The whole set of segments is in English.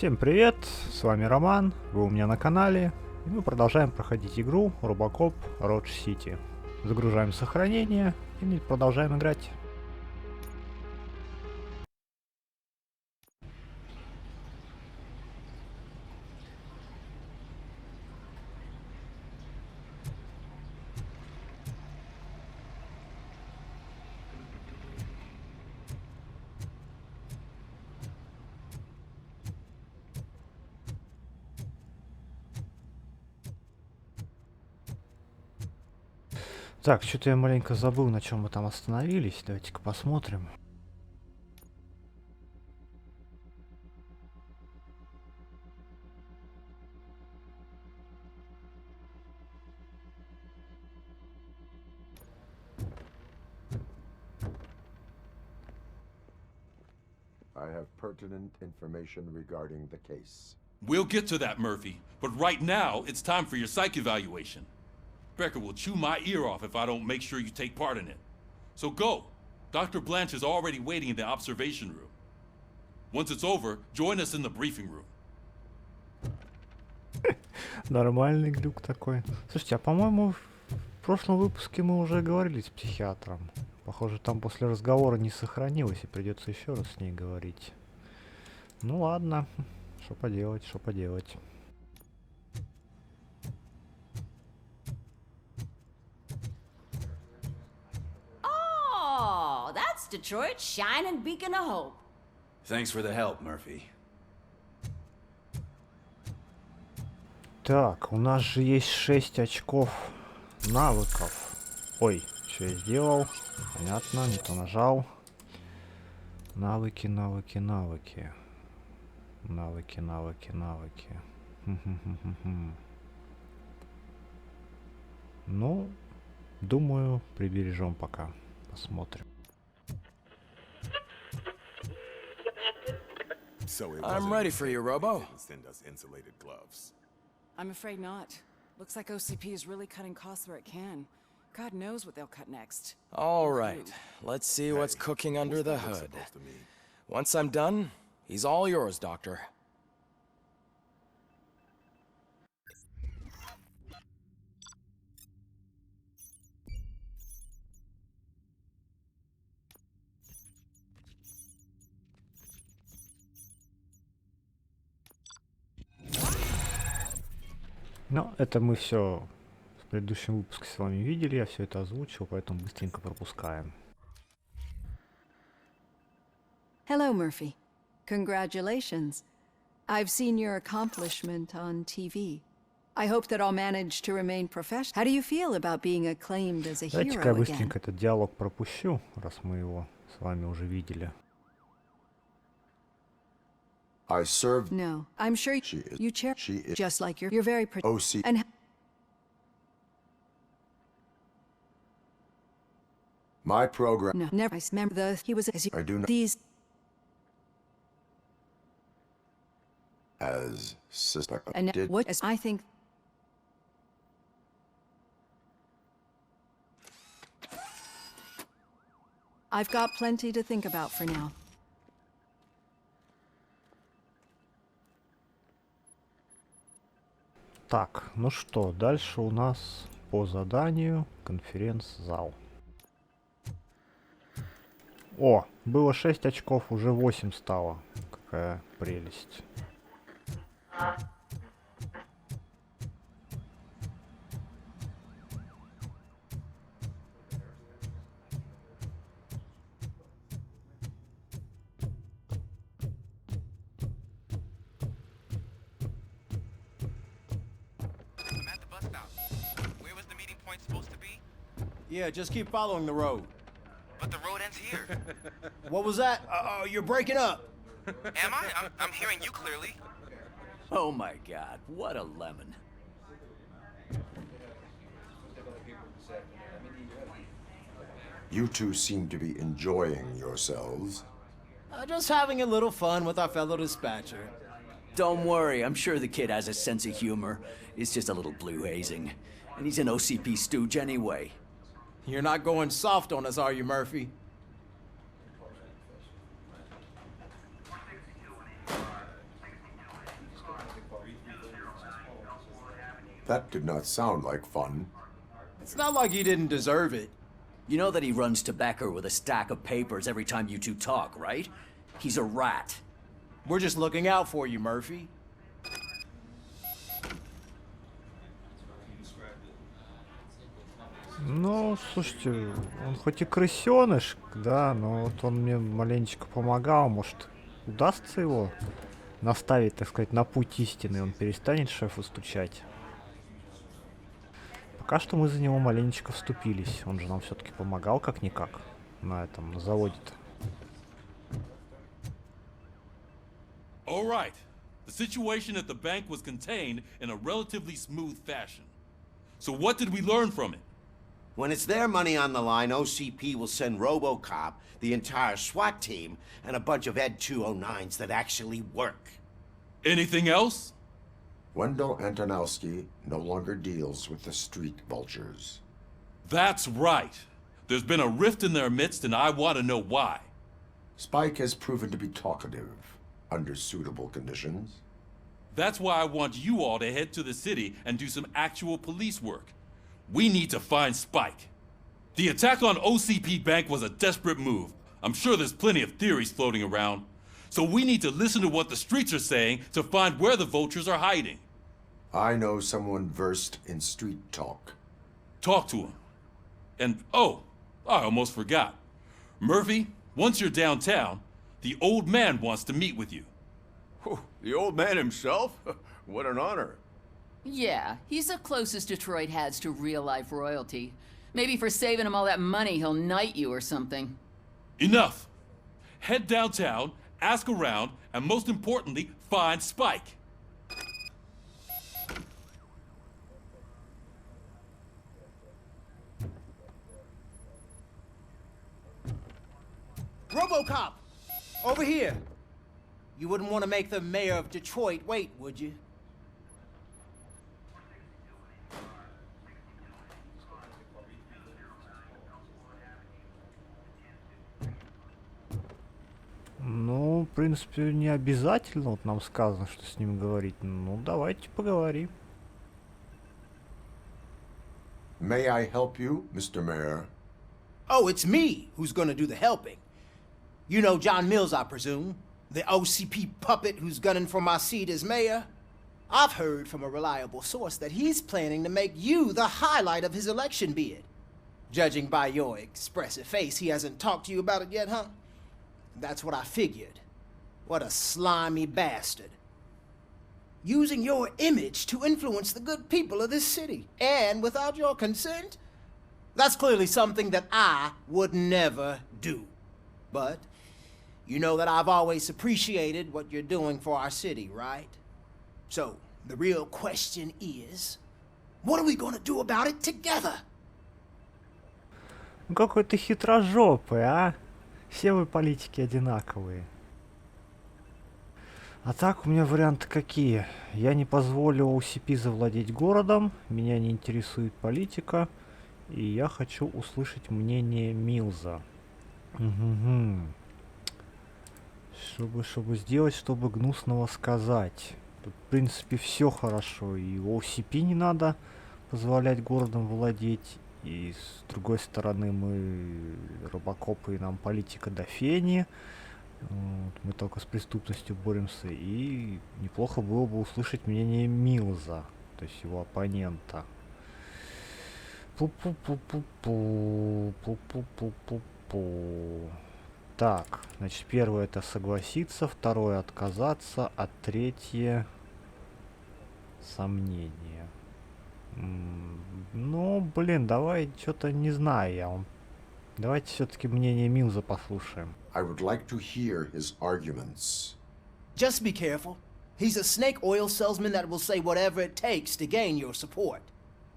Всем привет, с вами Роман, вы у меня на канале, и мы продолжаем проходить игру RoboCop Road City. Загружаем сохранение и продолжаем играть. Так, что-то я маленько забыл, на чем мы там остановились. Давайте-ка посмотрим. I have pertinent information regarding the case. We'll get to that, Murphy. But right now, it's time for your psych evaluation. Becker will chew my ear off if I don't make sure you take part in it. So go. Dr. Blanche is already waiting in the observation room. Once it's over, join us in the briefing room. Нормальный глюк такой. Слушайте, а по-моему в прошлом выпуске мы уже говорили с психиатром. Похоже, там после разговора не сохранилось и придется еще раз с ней говорить. Ну ладно, что поделать, что поделать. Oh, that's Detroit's shining beacon of hope. Thanks for the help, Murphy. Так, у нас же есть 6 очков навыков. Ой, что я сделал? Понятно, не то нажал. Навыки, навыки, навыки. Навыки, навыки, навыки. Ну, думаю, прибережем пока. Посмотрим. I'm ready for you, Robo. Send us insulated gloves. I'm afraid not. Looks like OCP is really cutting costs where it can. God knows what they'll cut next. All right, let's see what's cooking under the hood. Once I'm done, he's all yours, Doctor. Ну, это мы все в предыдущем выпуске с вами видели, я все это озвучил, поэтому быстренько пропускаем. Hello, Murphy. Congratulations. I've seen your accomplishment on TV. I hope that I'll manage to remain professional. How do you feel about being acclaimed as a Давайте-ка я hero again? быстренько этот диалог пропущу, раз мы его с вами уже видели. I served No, I'm sure She is- you chair she is- just like you're very pretty. OC. And My program. no, never. I remember he was as I do not- these. As sister And did. what as I think. I've got plenty to think about for now. Так, ну что, дальше у нас по заданию конференц-зал. О, было 6 очков, уже 8 стало. Какая прелесть. I'm at the bus stop. Where was the meeting point supposed to be? Yeah, just keep following the road. But the road ends here. What was that? You're breaking up. Am I? I'm hearing you clearly. Oh my god, what a lemon. You two seem to be enjoying yourselves. Just having a little fun with our fellow dispatcher. Don't worry, I'm sure the kid has a sense of humor. It's just a little blue hazing. And he's an OCP stooge anyway. You're not going soft on us, are you, Murphy? That did not sound like fun. It's not like he didn't deserve it. You know that he runs to Becker with a stack of papers every time you two talk, right? He's a rat. We're just looking out for you, Murphy. Ну, слушайте, он хоть и крысеныш, да, но вот он мне маленечко помогал. Может, удастся его наставить, так сказать, на путь истины, и он перестанет шефу стучать. Пока что мы за него маленечко вступились. Он же нам все-таки помогал как-никак на этом, на заводе-то. All right. The situation at the bank was contained in a relatively smooth fashion. So what did we learn from it? When it's their money on the line, OCP will send RoboCop, the entire SWAT team, and a bunch of Ed 209s that actually work. Anything else? Wendell Antonowski no longer deals with the street vultures. That's right. There's been a rift in their midst, and I want to know why. Spike has proven to be talkative under suitable conditions. That's why I want you all to head to the city and do some actual police work. We need to find Spike. The attack on OCP Bank was a desperate move. I'm sure there's plenty of theories floating around. So we need to listen to what the streets are saying to find where the vultures are hiding. I know someone versed in street talk. Talk to him. And, oh, I almost forgot. Murphy, once you're downtown, the old man wants to meet with you. The old man himself? What an honor. Yeah, he's the closest Detroit has to real-life royalty. Maybe for saving him all that money, he'll knight you or something. Enough. Head downtown, ask around, and most importantly, find Spike. RoboCop! Over here! You wouldn't want to make the mayor of Detroit wait, would you? Ну, в принципе, не обязательно. Вот нам сказано, что с ним говорить. Ну, давайте поговорим. May I help you, Mr. Mayor? Oh, it's me who's gonna do the helping. You know John Mills, I presume? The OCP puppet who's gunning for my seat as mayor? I've heard from a reliable source that he's planning to make you the highlight of his election bid. Judging by your expressive face, he hasn't talked to you about it yet, huh? That's what I figured. What a slimy bastard. Using your image to influence the good people of this city, and without your consent? That's clearly something that I would never do. But you know that I've always appreciated what you're doing for our city, right? So, the real question is, what are we gonna do about it together? Ну какой ты хитрожопый, а? Все вы политики одинаковые. А так у меня варианты какие? Я не позволю OCP завладеть городом, меня не интересует политика, и я хочу услышать мнение Милза. Чтобы сделать, чтобы гнусного сказать. Тут, в принципе, все хорошо. И OCP не надо позволять городом владеть. И с другой стороны, мы робокопы, и нам политика до фени. Вот, мы только с преступностью боремся. И неплохо было бы услышать мнение Милза, то есть его оппонента. Так, значит, первое это согласиться, второе отказаться, а третье сомнение. Ну, блин, давай, что-то не знаю я. Давайте все-таки мнение Милза послушаем. I would like to hear his arguments. Just be careful. He's a snake oil salesman that will say whatever it takes to gain your support.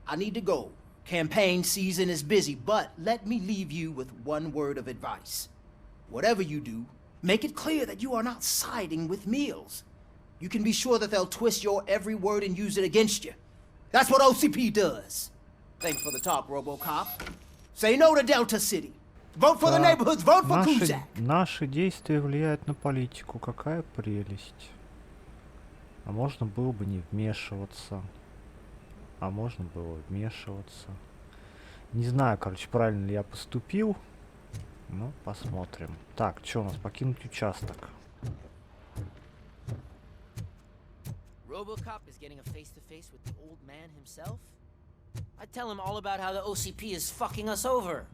I need to go. Campaign season is busy, but let me leave you with one word of advice. Whatever you do, make it clear that you are not siding with Mills. You can be sure that they'll twist your every word and use it against you. That's what OCP does. Thanks for the talk, RoboCop. Say no to Delta City. Vote for the neighborhoods, vote for Kuzak. Наши действия влияют на политику. Какая прелесть. А можно было бы не вмешиваться. А можно было вмешиваться. Не знаю, короче, правильно ли я поступил. Ну, посмотрим. Так, что у нас? Покинуть участок. RoboCop is getting a face-to-face with the old man himself? I'd tell him all about how the OCP is fucking us over.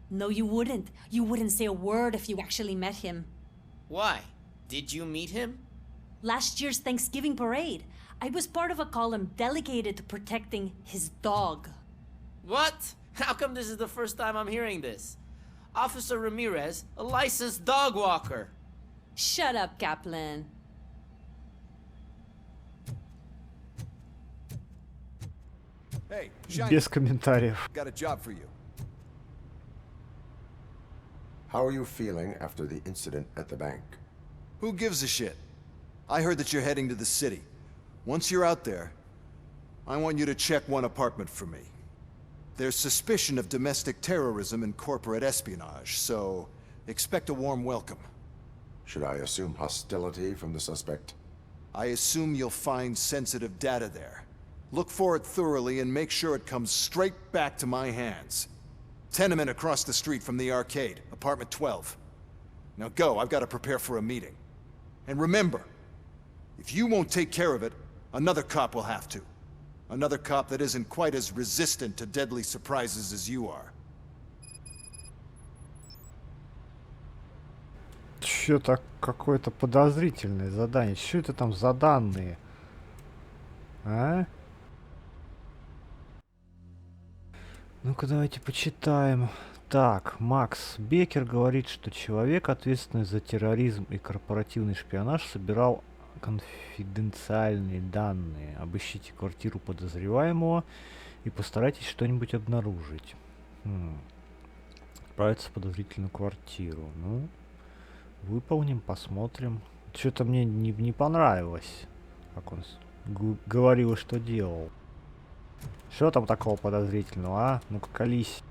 No, you wouldn't. You wouldn't say a word if you actually met him. Why? Did you meet him? Last year's Thanksgiving parade, I was part of a column delegated to protecting his dog. What? How come this is the first time I'm hearing this? Officer Ramirez, a licensed dog walker. Shut up, Kaplan. Hey, Shiny. Без комментариев. Got a job for you. How are you feeling after the incident at the bank? Who gives a shit? I heard that you're heading to the city. Once you're out there, I want you to check one apartment for me. There's suspicion of domestic terrorism and corporate espionage, so expect a warm welcome. Should I assume hostility from the suspect? I assume you'll find sensitive data there. Look for it thoroughly and make sure it comes straight back to my hands. Tenement across the street from the arcade, apartment 12. Now go, I've got to prepare for a meeting. And remember, if you won't take care of it, another cop will have to. Another cop that isn't quite as resistant to deadly surprises as you are. Чё-то какое-то подозрительное задание. Что это там за данные? А? Ну-ка, давайте почитаем. Так, Макс Беккер говорит, что человек, ответственный за терроризм и корпоративный шпионаж, собирал конфиденциальные данные. Обыщите квартиру подозреваемого и постарайтесь что-нибудь обнаружить. Отправиться в подозрительную квартиру. Ну, выполним, посмотрим. Что-то мне не понравилось, как он говорил, что делал. Что там такого подозрительного, а? Ну-ка, колись.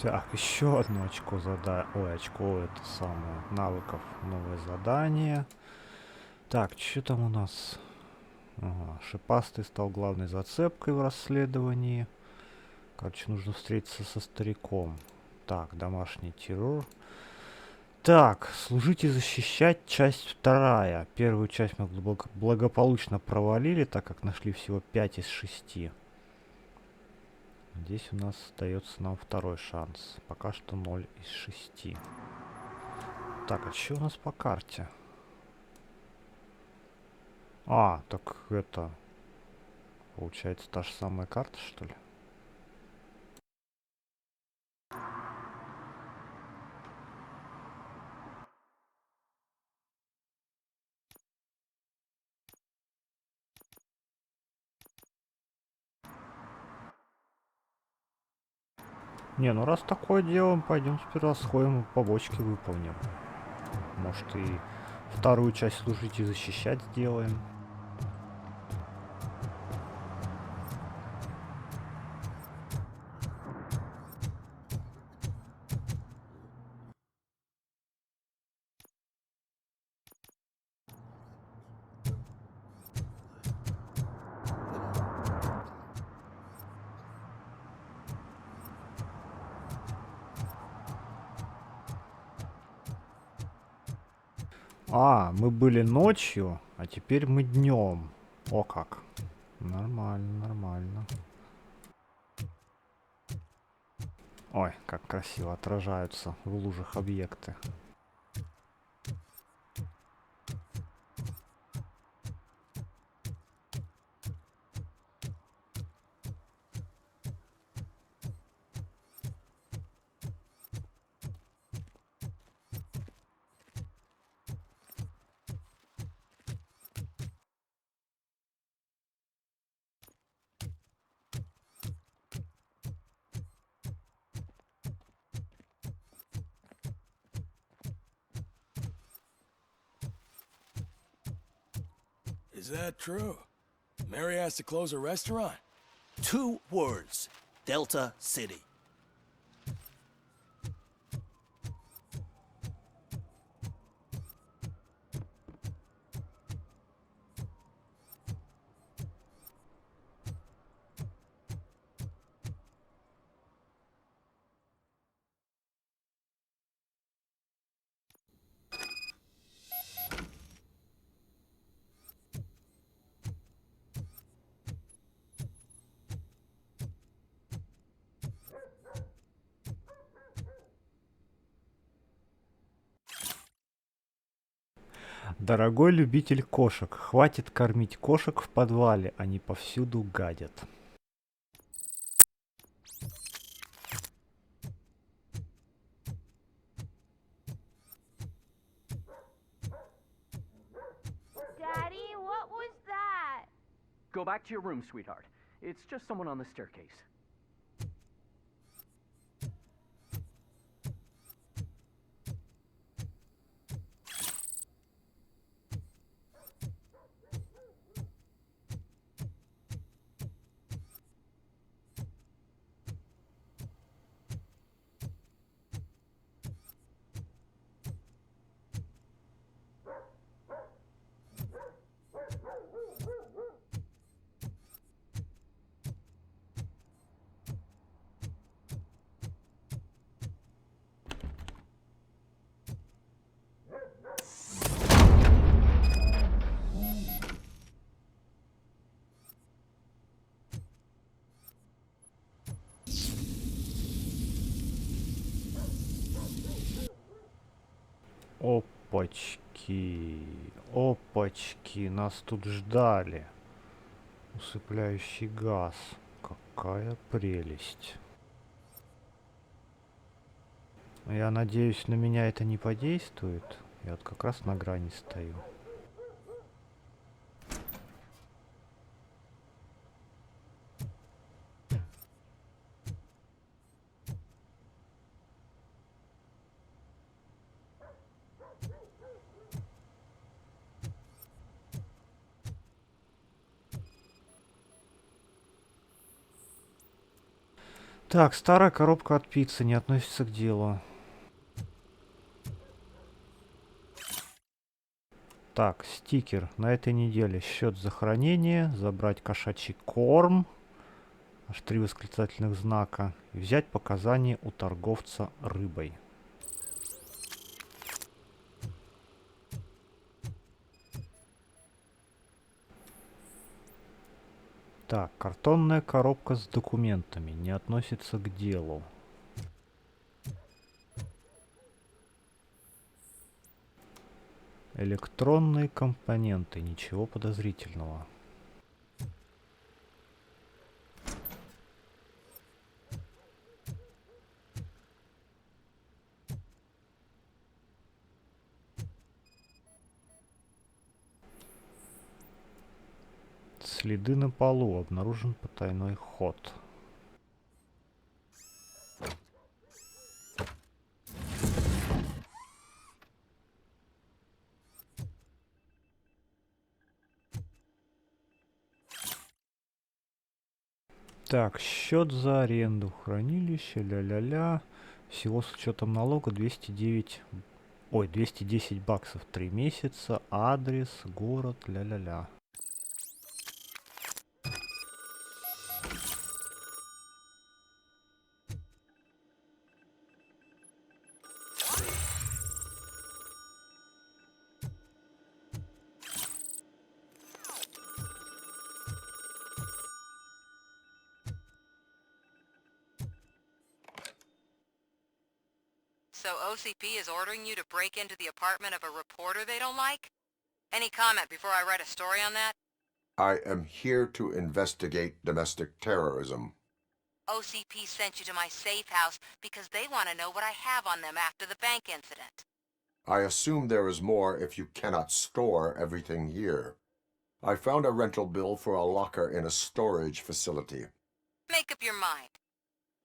Так, еще одно очко очко это самое. Навыков, новое задание. Так, что там у нас? Ага, шипастый стал главной зацепкой в расследовании. Короче, нужно встретиться со стариком. Так, домашний террор. Так, служить и защищать, часть 2. Первую часть мы благополучно провалили, так как нашли всего 5 из 6. Здесь у нас остается нам второй шанс. Пока что 0 из 6. Так, а что у нас по карте? А, так это... Получается, та же самая карта, что ли? Не, ну раз такое делаем, пойдем сперва сходим и побочки выполним. Может и вторую часть служить и защищать сделаем. А, мы были ночью, а теперь мы днем. О как. Нормально, нормально. Ой, как красиво отражаются в лужах объекты. Is that true? Mary has to close her restaurant? 2 words. Delta City. Дорогой любитель кошек, хватит кормить кошек в подвале, они повсюду гадят. Daddy, what was that? Go back to your room, sweetheart. It's just someone on the staircase. Опачки, опачки, нас тут ждали. Усыпляющий газ. Какая прелесть. Я надеюсь, на меня это не подействует. Я вот как раз на грани стою. Так, старая коробка от пиццы не относится к делу. Так, стикер. На этой неделе счет за хранение, забрать кошачий корм, аж 3 восклицательных знака, и взять показания у торговца рыбой. Так, картонная коробка с документами не относится к делу. Электронные компоненты, ничего подозрительного. Следы на полу, обнаружен потайной ход. Так, счет за аренду хранилища, ля-ля-ля. Всего с учетом налога 210 баксов 3 месяца. Адрес, город, ля-ля-ля. So OCP is ordering you to break into the apartment of a reporter they don't like? Any comment before I write a story on that? I am here to investigate domestic terrorism. OCP sent you to my safe house because they want to know what I have on them after the bank incident. I assume there is more if you cannot store everything here. I found a rental bill for a locker in a storage facility. Make up your mind.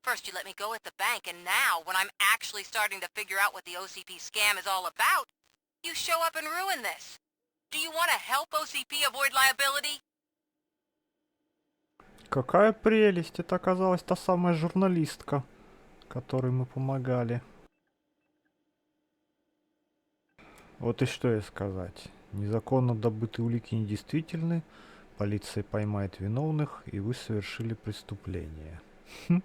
First you let me go at the bank, and now, when I'm actually starting to figure out what the OCP scam is all about, you show up and ruin this. Do you want to help OCP avoid liability? Какая прелесть! Это оказалась та самая журналистка, которой мы помогали. Вот и что ей сказать. Незаконно добытые улики недействительны, полиция поймает виновных, и вы совершили преступление. Хм.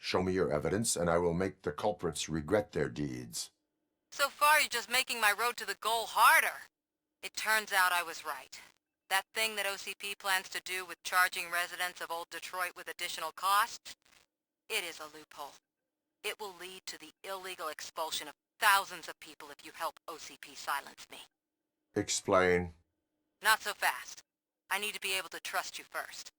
Show me your evidence, and I will make the culprits regret their deeds. So far, you're just making my road to the goal harder. It turns out I was right. That thing that OCP plans to do with charging residents of Old Detroit with additional costs, it is a loophole. It will lead to the illegal expulsion of thousands of people if you help OCP silence me. Explain. Not so fast. I need to be able to trust you first.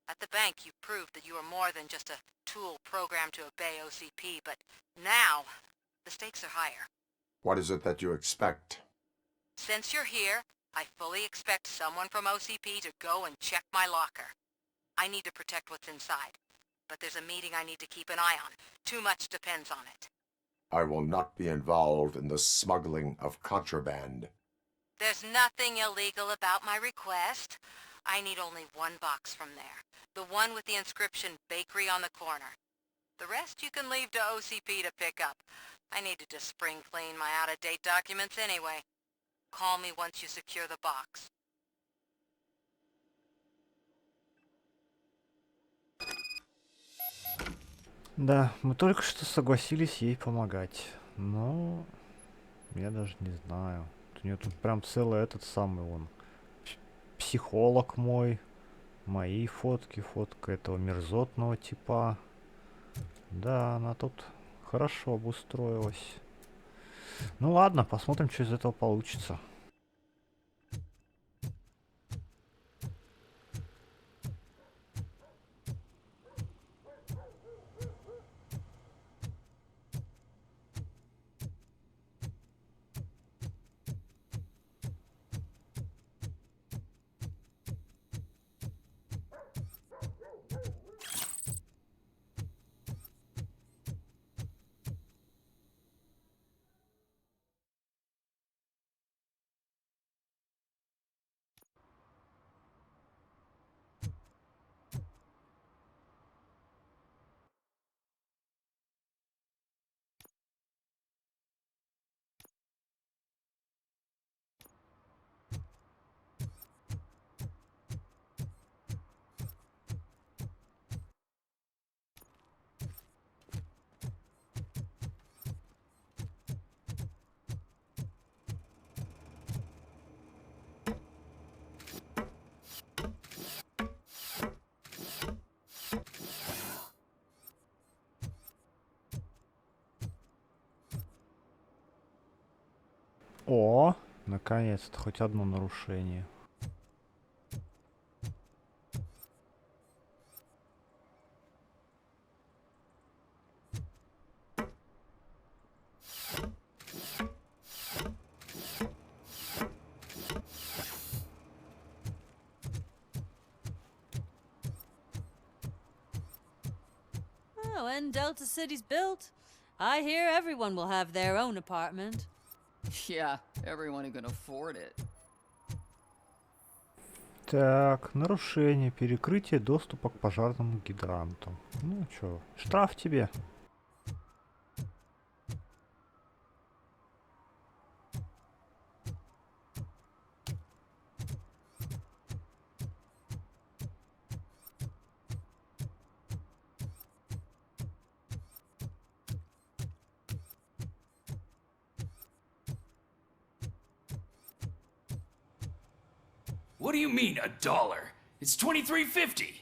At the bank, you proved that you are more than just a tool programmed to obey OCP, but now, the stakes are higher. What is it that you expect? Since you're here, I fully expect someone from OCP to go and check my locker. I need to protect what's inside, but there's a meeting I need to keep an eye on. Too much depends on it. I will not be involved in the smuggling of contraband. There's nothing illegal about my request. I need only one box from there. The one with the inscription Bakery on the corner. The rest you can leave to OCP to pick up. I needed to spring clean my out-of-date documents anyway. Call me once you secure the box. Да, мы только что согласились ей помогать. Но я даже не знаю. У нее тут прям целый этот самый он. Психолог мой. Мои фотки, фотка этого мерзотного типа. Да, она тут хорошо обустроилась. Ну ладно, посмотрим, что из этого получится. О, наконец-то хоть одно нарушение. Oh, when Delta City's built, I hear everyone will have their own apartment. Yeah, everyone who can afford it. Так, нарушение, перекрытие доступа к пожарному гидранту. Ну чё, штраф тебе. What do you mean, $1? It's $23.50.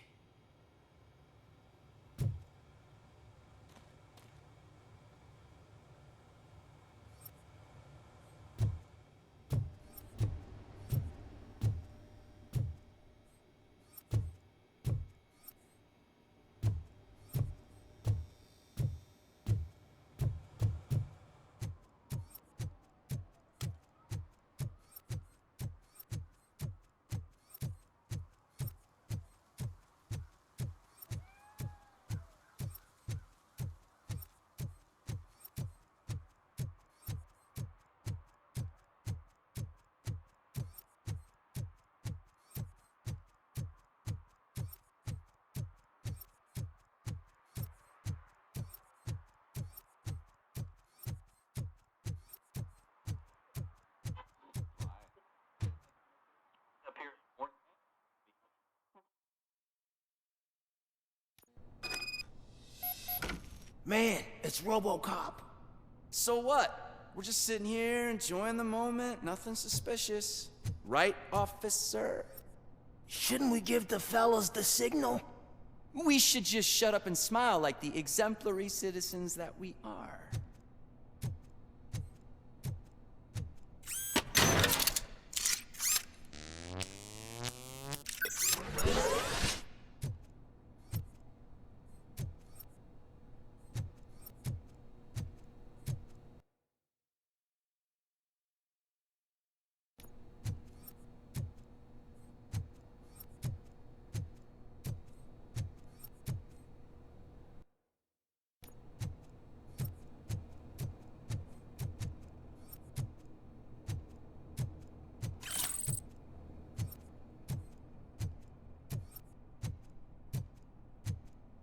Man, it's RoboCop. So what? We're just sitting here enjoying the moment, nothing suspicious. Right, officer? Shouldn't we give the fellas the signal? We should just shut up and smile like the exemplary citizens that we are.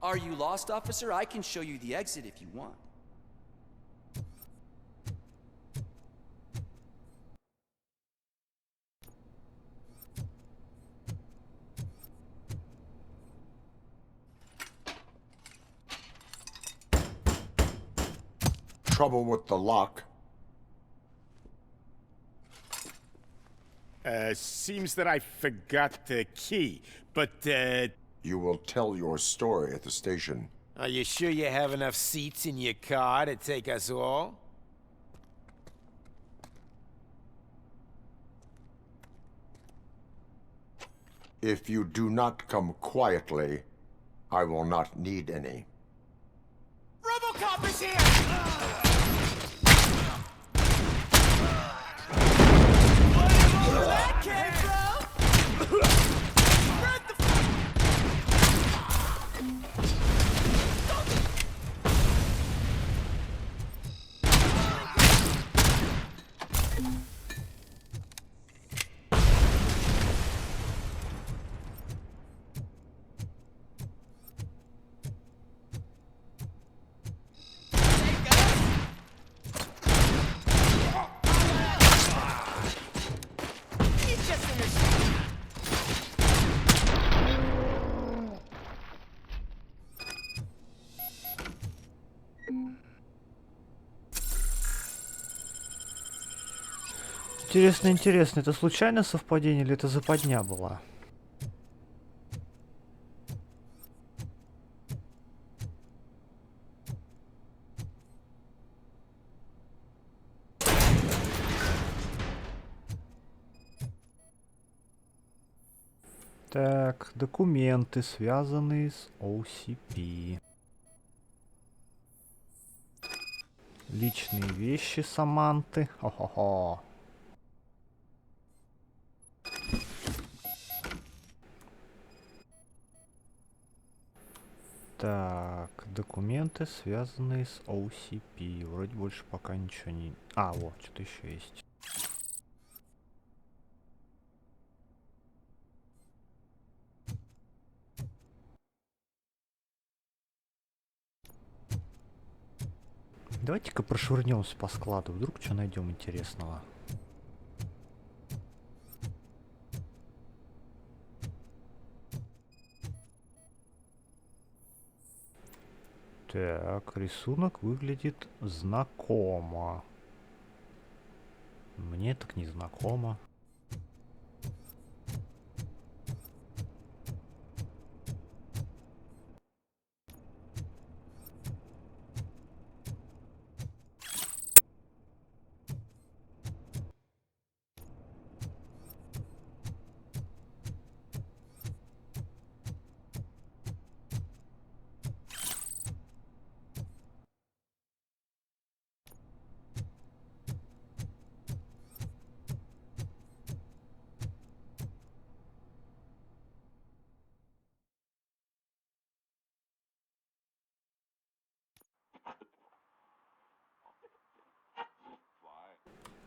Are you lost, officer? I can show you the exit if you want. Trouble with the lock. Seems that I forgot the key, but, You will tell your story at the station. Are you sure you have enough seats in your car to take us all? If you do not come quietly, I will not need any. RoboCop is here! Where that came from? Spread the Интересно, интересно, это случайное совпадение или это западня была? Так, документы, связанные с OCP. Личные вещи Саманты. Хо-хо-хо. Так, документы, связанные с OCP. Вроде больше пока ничего не... А, вот, что-то еще есть. Давайте-ка прошвырнемся по складу. Вдруг что найдем интересного. Так, рисунок выглядит знакомо. Мне так не знакомо.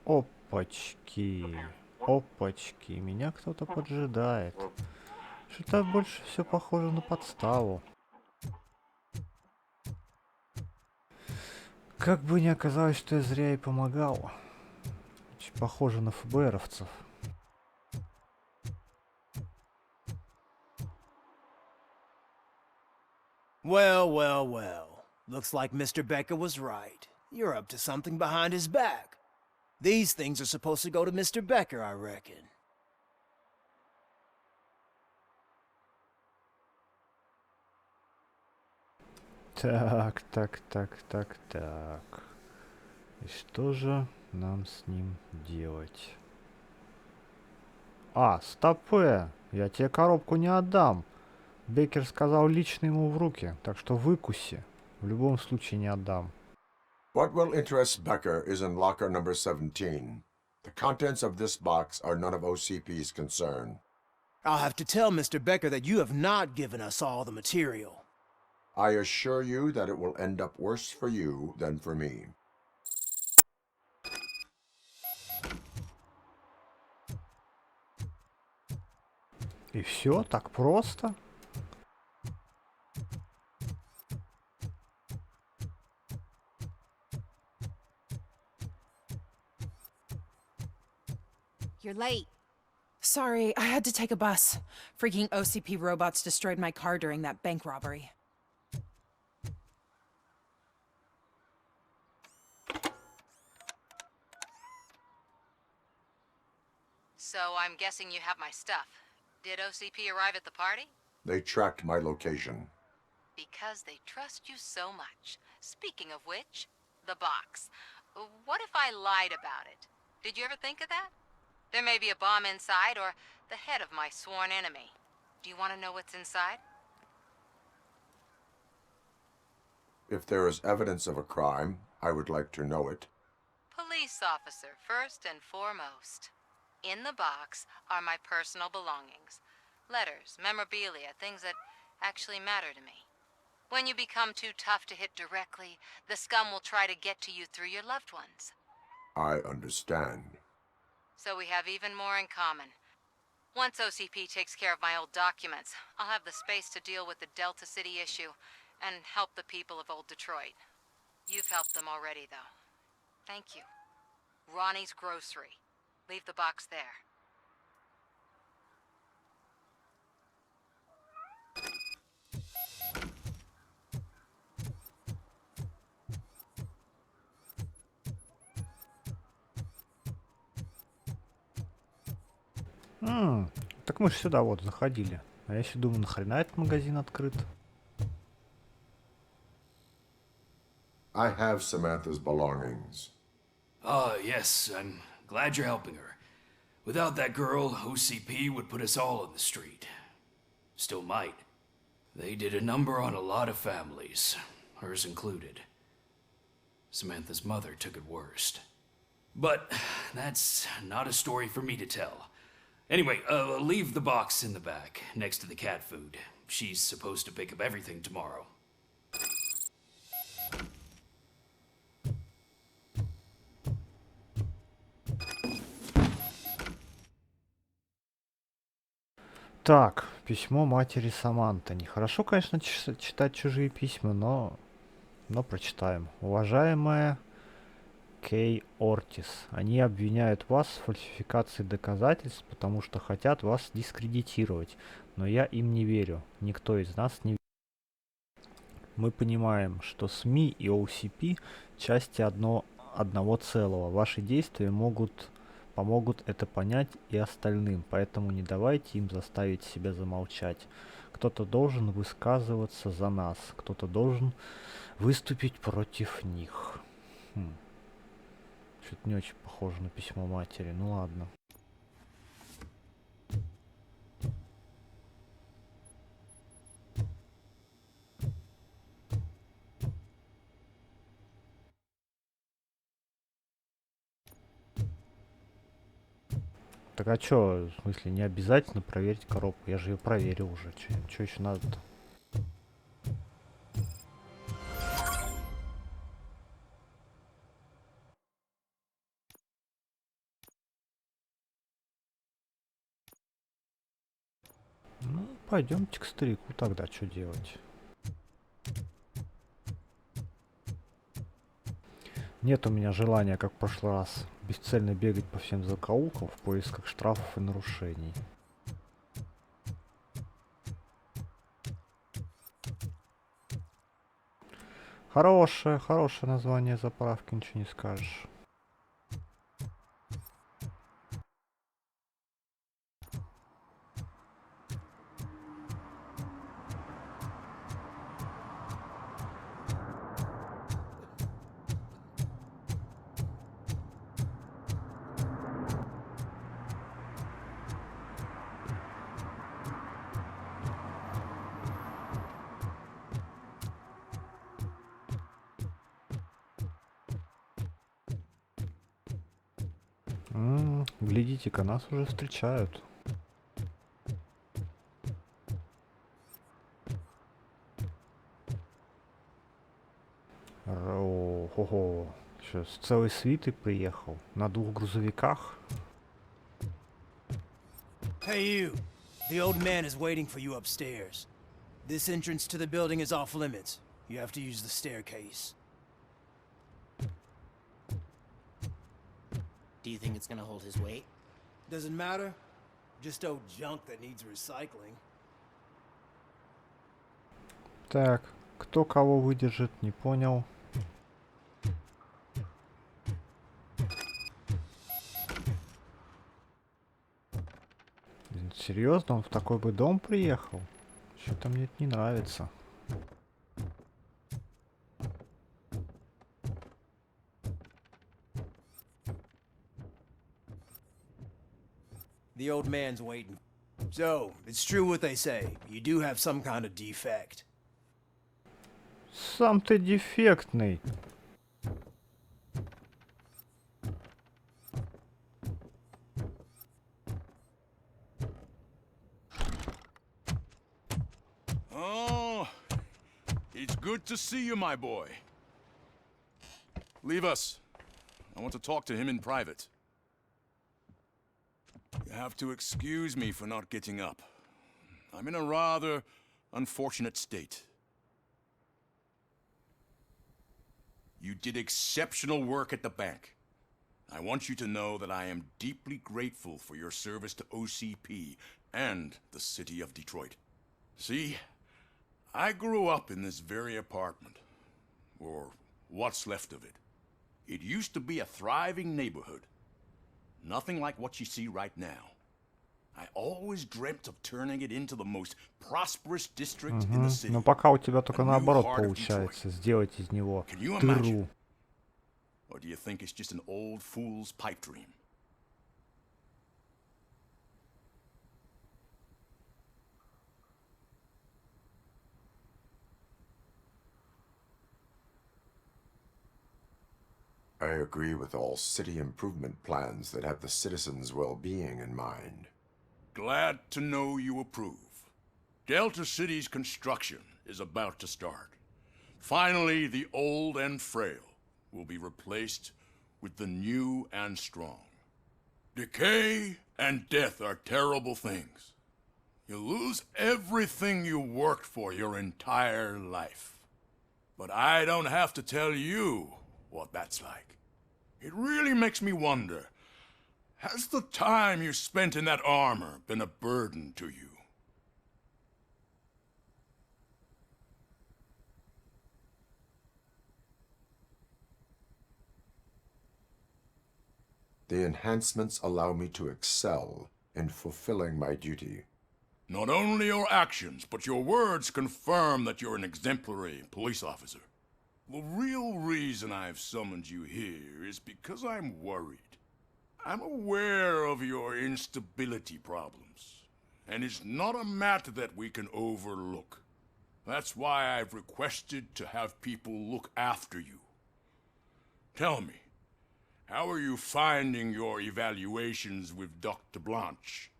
Опачки. Опачки. Меня кто-то поджидает. Что-то больше все похоже на подставу. Как бы ни оказалось, что я зря и помогал. Очень похоже на ФБРовцев. Well, well, well. Looks like Mr. Becker was right. You're up to something behind his back. These things are supposed to go to Mr. Becker, I reckon. Так. И что же нам с ним делать? А, стопэ! Я тебе коробку не отдам. Беккер сказал лично ему в руки, так что выкуси. В любом случае не отдам. What will interest Becker is in locker number 17. The contents of this box are none of OCP's concern. I'll have to tell Mr. Becker that you have not given us all the material. I assure you that it will end up worse for you than for me. И все так просто? You're late. Sorry, I had to take a bus. Freaking OCP robots destroyed my car during that bank robbery. So I'm guessing you have my stuff. Did OCP arrive at the party? They tracked my location. Because they trust you so much. Speaking of which, the box. What if I lied about it? Did you ever think of that? There may be a bomb inside, or the head of my sworn enemy. Do you want to know what's inside? If there is evidence of a crime, I would like to know it. Police officer, first and foremost. In the box are my personal belongings. Letters, memorabilia, things that actually matter to me. When you become too tough to hit directly, the scum will try to get to you through your loved ones. I understand. So we have even more in common. Once OCP takes care of my old documents, I'll have the space to deal with the Delta City issue and help the people of Old Detroit. You've helped them already, though. Thank you. Ronnie's Grocery. Leave the box there. Так мы же сюда вот заходили. А я еще думаю, нахрена этот магазин открыт? I have Samantha's belongings. Yes, I'm glad you're helping her. Without that girl, OCP would put us all on the street. Still might. They did a number on a lot of families, hers included. Samantha's mother took it worst. But that's not a story for me to tell. Anyway, leave the box in the back, next to the cat food. She's supposed to pick up everything tomorrow. Так, письмо матери Саманты. Нехорошо, конечно, читать чужие письма, но прочитаем. Уважаемая Кей Ортис, они обвиняют вас в фальсификации доказательств, потому что хотят вас дискредитировать. Но я им не верю. Никто из нас не верит. Мы понимаем, что СМИ и OCP части одного целого. Ваши действия помогут это понять и остальным, поэтому не давайте им заставить себя замолчать. Кто-то должен высказываться за нас, кто-то должен выступить против них. Что-то не очень похоже на письмо матери, ну ладно. Так а чё, в смысле, не обязательно проверить коробку? Я же ее проверил уже. Чё еще надо-то? Ну, пойдемте к старику тогда, что делать? Нет у меня желания, как в прошлый раз, бесцельно бегать по всем закоулкам в поисках штрафов и нарушений. Хорошее название заправки, ничего не скажешь. Глядите-ка, нас уже встречают. Ого, что, с целой свитой приехал? На 2 грузовиках? Hey, you. The old man is waiting for you upstairs. This entrance to the building is off limits. You have to use the staircase. Do you think it's gonna hold his weight? Doesn't matter. Just old junk that needs recycling. Так, кто кого выдержит, не понял. Блин, серьезно, он в такой бы дом приехал? Что-то мне это не нравится. The old man's waiting. So, it's true what they say. You do have some kind of defect. Сам ты дефектный. Oh, it's good to see you, my boy. Leave us. I want to talk to him in private. You have to excuse me for not getting up. I'm in a rather unfortunate state. You did exceptional work at the bank. I want you to know that I am deeply grateful for your service to OCP and the city of Detroit. See, I grew up in this very apartment, or what's left of it. It used to be a thriving neighborhood. Nothing like what you see right now. I always dreamt of turning it into the most prosperous district in the city. Но пока у тебя только наоборот получается, сделать из него дыру. Or do you think it's just an old fool's pipe dream? I agree with all city improvement plans that have the citizens' well-being in mind. Glad to know you approve. Delta City's construction is about to start. Finally, the old and frail will be replaced with the new and strong. Decay and death are terrible things. You lose everything you worked for your entire life. But I don't have to tell you what that's like. It really makes me wonder, has the time you spent in that armor been a burden to you? The enhancements allow me to excel in fulfilling my duty. Not only your actions, but your words confirm that you're an exemplary police officer. The real reason I've summoned you here is because I'm worried. I'm aware of your instability problems, and it's not a matter that we can overlook. That's why I've requested to have people look after you. Tell me, how are you finding your evaluations with Dr. Blanche?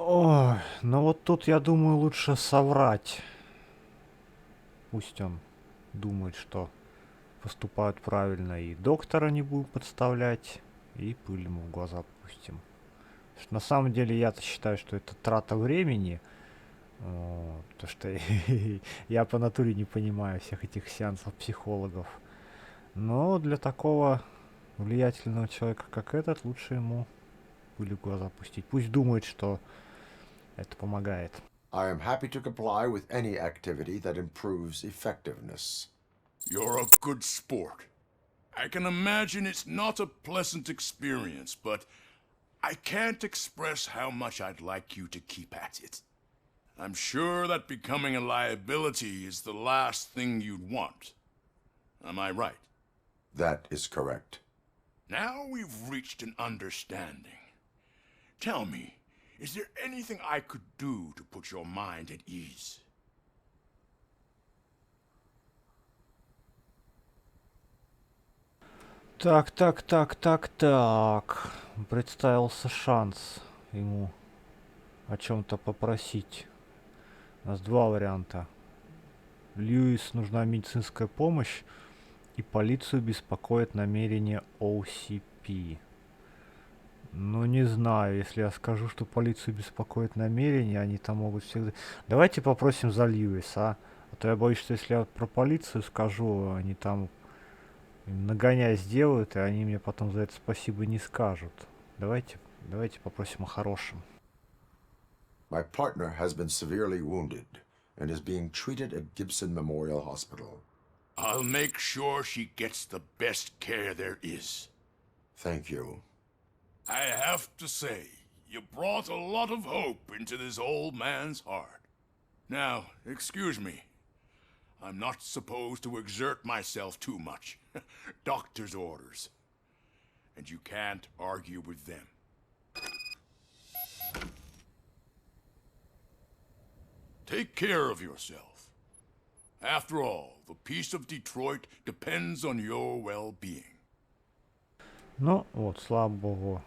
Ой, ну вот тут, я думаю, лучше соврать. Пусть он думает, что поступают правильно, и доктора не будем подставлять, и пыль ему в глаза пустим. На самом деле, я-то считаю, что это трата времени, потому что я по натуре не понимаю всех этих сеансов психологов. Но для такого влиятельного человека, как этот, лучше ему пыль в глаза пустить. Пусть думает, что это помогает. I am happy to comply with any activity that improves effectiveness. You're a good sport. I can imagine it's not a pleasant experience, but I can't express how much I'd like you to keep at it. I'm sure that becoming a liability is the last thing you'd want. Am I right? That is correct. Now we've reached an understanding. Tell me, is there anything I could do to put your mind at ease? Так. Представился шанс ему о чем-то попросить. У нас два варианта. Льюис нужна медицинская помощь, и полицию беспокоит намерение OCP. Ну, не знаю, если я скажу, что полицию беспокоит намерение, они там могут всегда... Давайте попросим за Льюиса, а то я боюсь, что если я про полицию скажу, они там нагоняй сделают, и они мне потом за это спасибо не скажут. Давайте попросим о хорошем. My partner has been severely wounded and is being treated at Gibson Memorial Hospital. I'll make sure she gets the best care there is. Thank you. I have to say, you brought a lot of hope into this old man's heart. Now, excuse me. I'm not supposed to exert myself too much. Doctor's orders. And you can't argue with them. Take care of yourself. After all, the peace of Detroit depends on your well-being. Ну, вот, слава богу,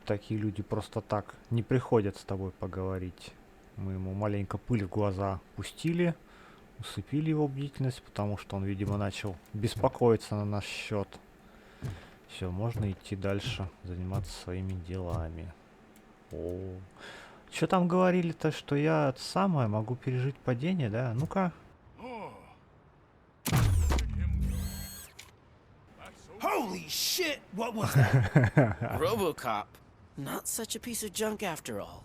такие люди просто так не приходят с тобой поговорить. Мы ему маленько пыль в глаза пустили, усыпили его бдительность, потому что он, видимо, начал беспокоиться на наш счет. Все, можно идти дальше, заниматься своими делами. О, что там говорили-то, что я это самое могу пережить падение, да? Ну-ка. Holy shit, what was that? RoboCop. Not such a piece of junk after all.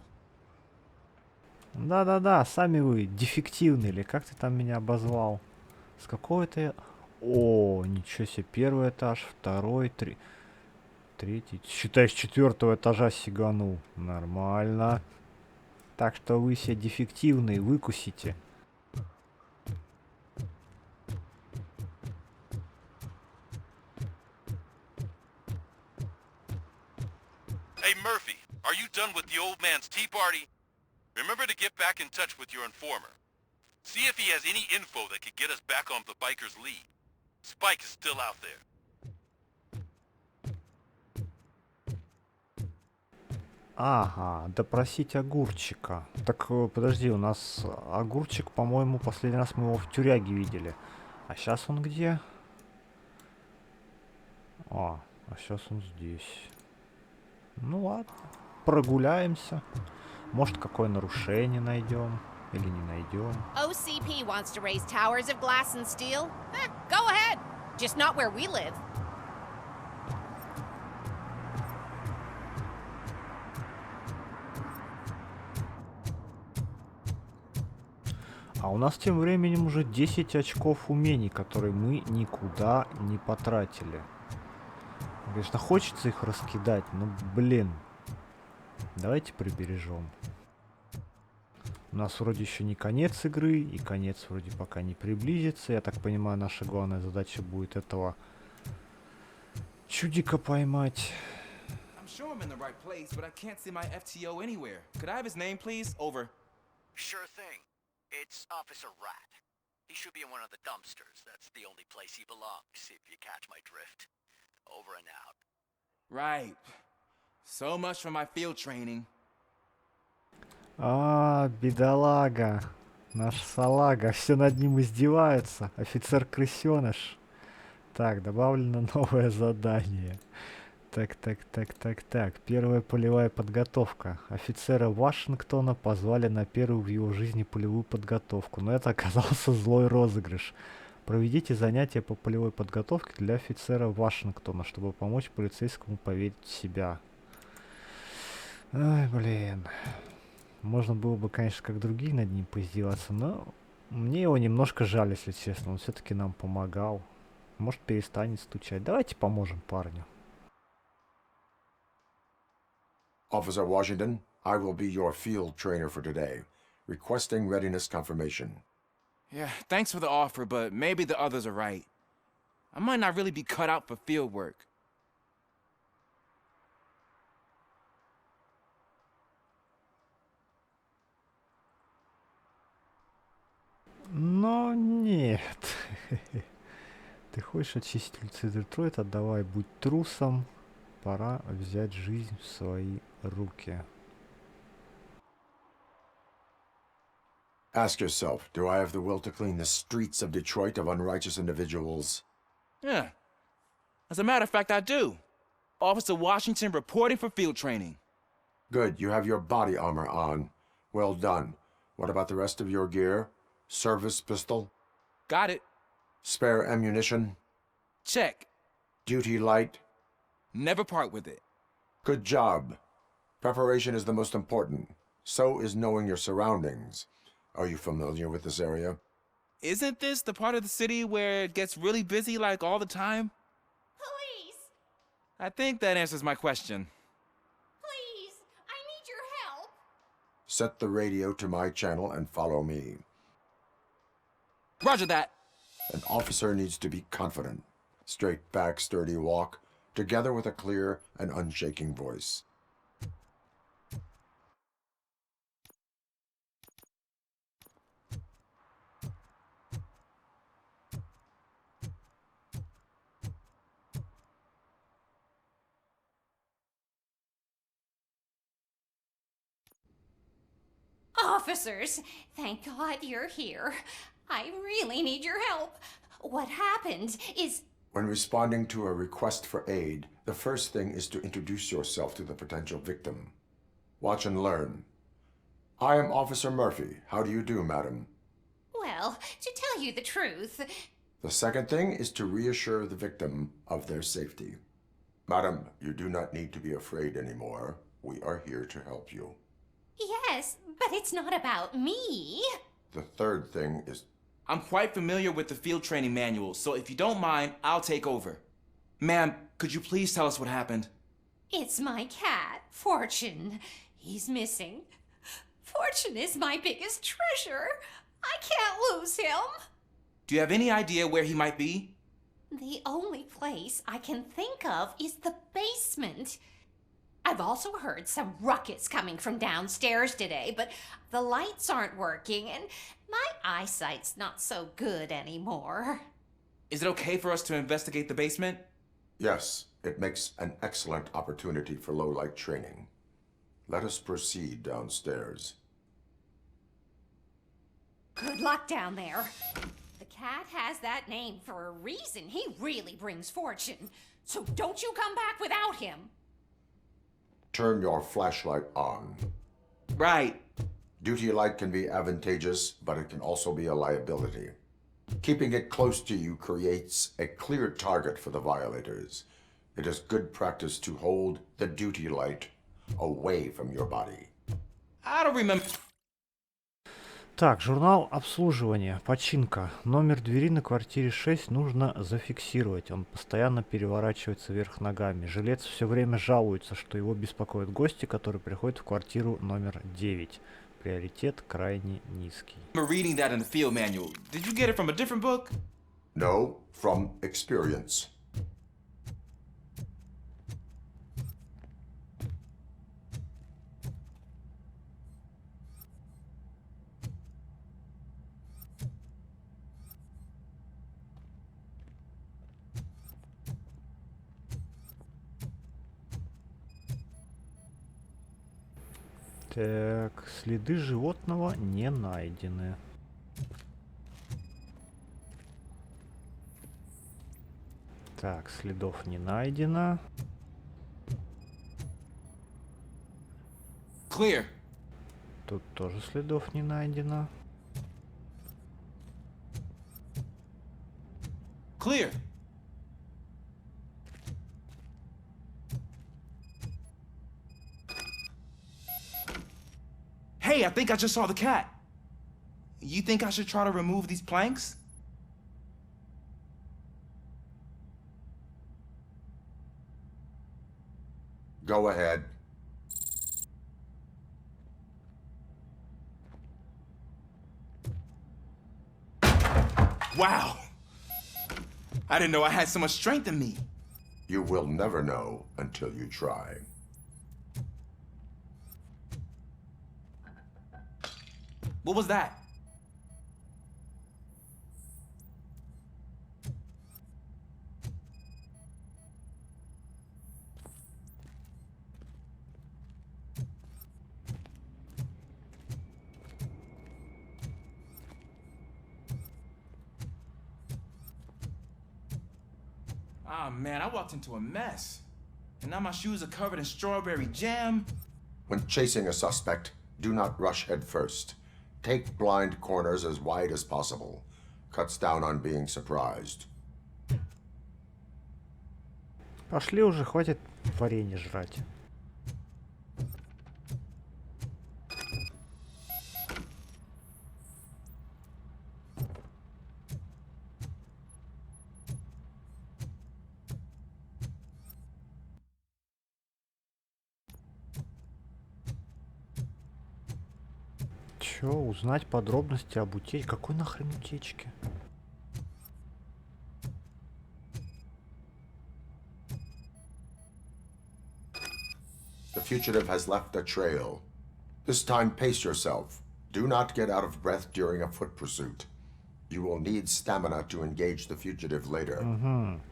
Да, сами вы дефективный, или как ты там меня обозвал? С какого-то я... О, ничего себе, первый этаж, второй, третий. Считай, с 4-го этажа сиганул. Нормально. Так что вы все дефективные, выкусите. Hey, Murphy, are you done with the old man's tea party? Remember to get back in touch with your informer. See if he has any info that could get us back on the biker's lead. Spike is still out there. Ага, допросить огурчика. Так, подожди, у нас огурчик, по-моему, последний раз мы его в тюряге видели. А сейчас он где? А сейчас он здесь. Ну ладно, прогуляемся. Может, какое нарушение найдем или не найдем. OCP wants to raise towers of glass and steel? Go ahead. Just not where we live. А у нас тем временем уже 10 очков умений, которые мы никуда не потратили. Конечно, хочется их раскидать, но, блин. Давайте прибережем. У нас вроде еще не конец игры, и конец вроде пока не приблизится. Я так понимаю, наша главная задача будет этого чудика поймать. I'm sure I'm in the right place, but I can't see my FTO anywhere. Could I have his name, please? Over. Sure thing. It's Officer Rat. He should be in one of the dumpsters. That's the only place he belongs, if you catch my drift. Over and out. Right. So much for my field training. Бедолага. Наш салага. Все над ним издеваются. Офицер-крысеныш. Так, добавлено новое задание. Так. Первая полевая подготовка. Офицера Вашингтона позвали на первую в его жизни полевую подготовку. Но это оказался злой розыгрыш. Проведите занятия по полевой подготовке для офицера Вашингтона, чтобы помочь полицейскому поверить в себя. Ай, блин. Можно было бы, конечно, как другие над ним поиздеваться, но мне его немножко жаль, если честно. Он все-таки нам помогал. Может, перестанет стучать. Давайте поможем парню. Officer Washington, I will be your field trainer for today. Requesting readiness confirmation. Yeah, thanks for the offer, but maybe the others are right. I might not really be cut out for field work. Но нет. Ты хочешь очистить улицы Детройта? Давай, будь трусом. Пора взять жизнь в свои руки. Ask yourself, do I have the will to clean the streets of Detroit of unrighteous individuals? Yeah. As a matter of fact, I do. Officer Washington reporting for field training. Good, you have your body armor on. Well done. What about the rest of your gear? Service pistol? Got it. Spare ammunition? Check. Duty light? Never part with it. Good job. Preparation is the most important. So is knowing your surroundings. Are you familiar with this area? Isn't this the part of the city where it gets really busy like all the time? Police! I think that answers my question. Please! I need your help! Set the radio to my channel and follow me. Roger that. An officer needs to be confident. Straight back, sturdy walk, together with a clear and unshaking voice. Officers, thank God you're here. I really need your help. What happened is... When responding to a request for aid, the first thing is to introduce yourself to the potential victim. Watch and learn. I am Officer Murphy. How do you do, madam? Well, to tell you the truth... The second thing is to reassure the victim of their safety. Madam, you do not need to be afraid anymore. We are here to help you. Yes, but it's not about me. The third thing is... I'm quite familiar with the field training manual, so if you don't mind, I'll take over. Ma'am, could you please tell us what happened? It's my cat, Fortune. He's missing. Fortune is my biggest treasure. I can't lose him. Do you have any idea where he might be? The only place I can think of is the basement. I've also heard some ruckus coming from downstairs today, but the lights aren't working and my eyesight's not so good anymore. Is it okay for us to investigate the basement? Yes, it makes an excellent opportunity for low-light training. Let us proceed downstairs. Good luck down there. The cat has that name for a reason. He really brings fortune. So don't you come back without him. Turn your flashlight on. Right. Duty light can be advantageous, but it can also be a liability. Keeping it close to you creates a clear target for the violators. It is good practice to hold the duty light away from your body. I don't remember... Так, журнал обслуживания, починка. Номер двери на квартире 6 нужно зафиксировать. Он постоянно переворачивается вверх ногами. Жилец все время жалуется, что его беспокоят гости, которые приходят в квартиру номер 9. Приоритет крайне низкий. I'm reading that in the field manual. Did you get it from a different book? No, from experience. Так, следы животного не найдены. Так, следов не найдено. Clear. Тут тоже следов не найдено. Clear. Hey, I think I just saw the cat. You think I should try to remove these planks? Go ahead. Wow. I didn't know I had so much strength in me. You will never know until you try. What was that? Ah, man, I walked into a mess. And now my shoes are covered in strawberry jam. When chasing a suspect, do not rush head first. Take blind corners as wide as possible. Cuts down on being surprised. Пошли уже, хватит варенье жрать. Чё, узнать подробности об утечке? Какой нахрен утечке? The fugitive has left a trail. This time, pace yourself. Do not get out of breath during a foot pursuit. You will need stamina to engage the fugitive later.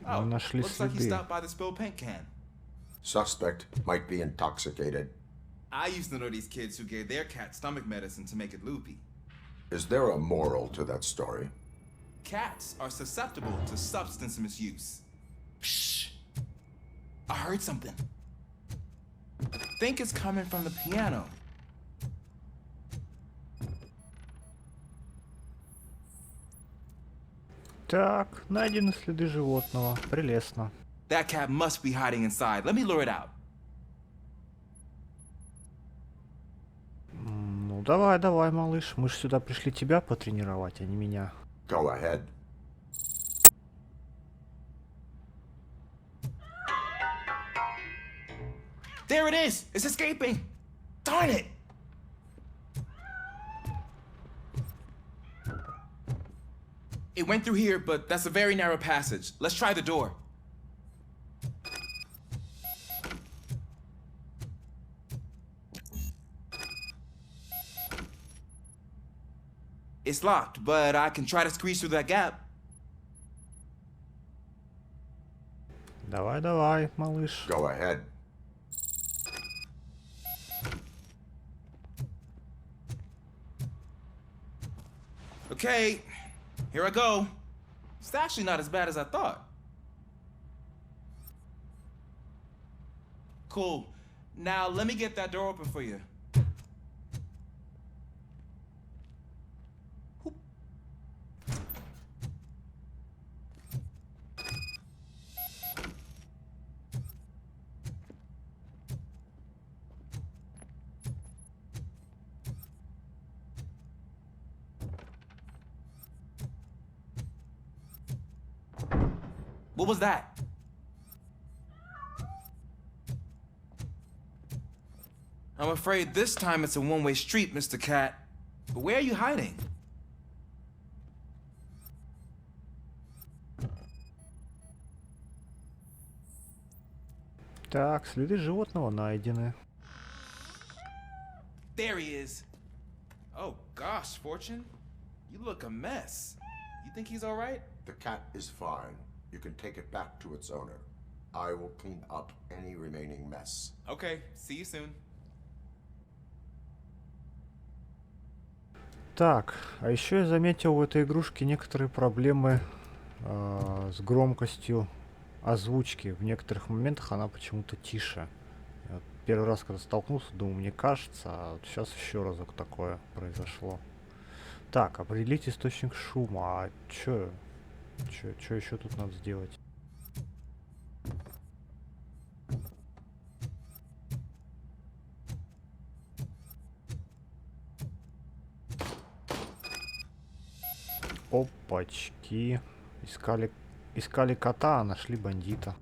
Oh, нашли looks like he следы. stopped by the spilled paint can. Suspect might be intoxicated. I used to know these kids who gave their cat stomach medicine to make it loopy. Is there a moral to that story? Cats are susceptible to substance misuse. Shh. I heard something. I think it's coming from the piano. Так, найдены следы животного. Прелестно. That cat must be hiding inside. Let me lure it out. Ну давай, давай, малыш. Мы же сюда пришли тебя потренировать, а не меня. Go ahead. There it is! It's escaping! Darn it! It went through here, but that's a very narrow passage. Let's try the door. It's locked, but I can try to squeeze through that gap. Давай, давай, малыш. Go ahead. Okay, here I go. It's actually not as bad as I thought. Cool. Now let me get that door open for you. What was that? I'm afraid this time it's a one-way street, Mr. Cat. But where are you hiding? Так, следы животного найдены. There he is. Oh gosh, Fortune. You look a mess. You think he's all right? The cat is fine. You can take it back to its owner. I will clean up any remaining mess. Okay, see you soon. Так, а еще я заметил в этой игрушке некоторые проблемы с громкостью озвучки. В некоторых моментах она почему-то тише. Я вот первый раз, когда столкнулся, думаю, мне кажется, а вот сейчас еще разок такое произошло. Так, определить источник шума. А чё еще тут надо сделать? Опачки. Искали кота, а нашли бандита.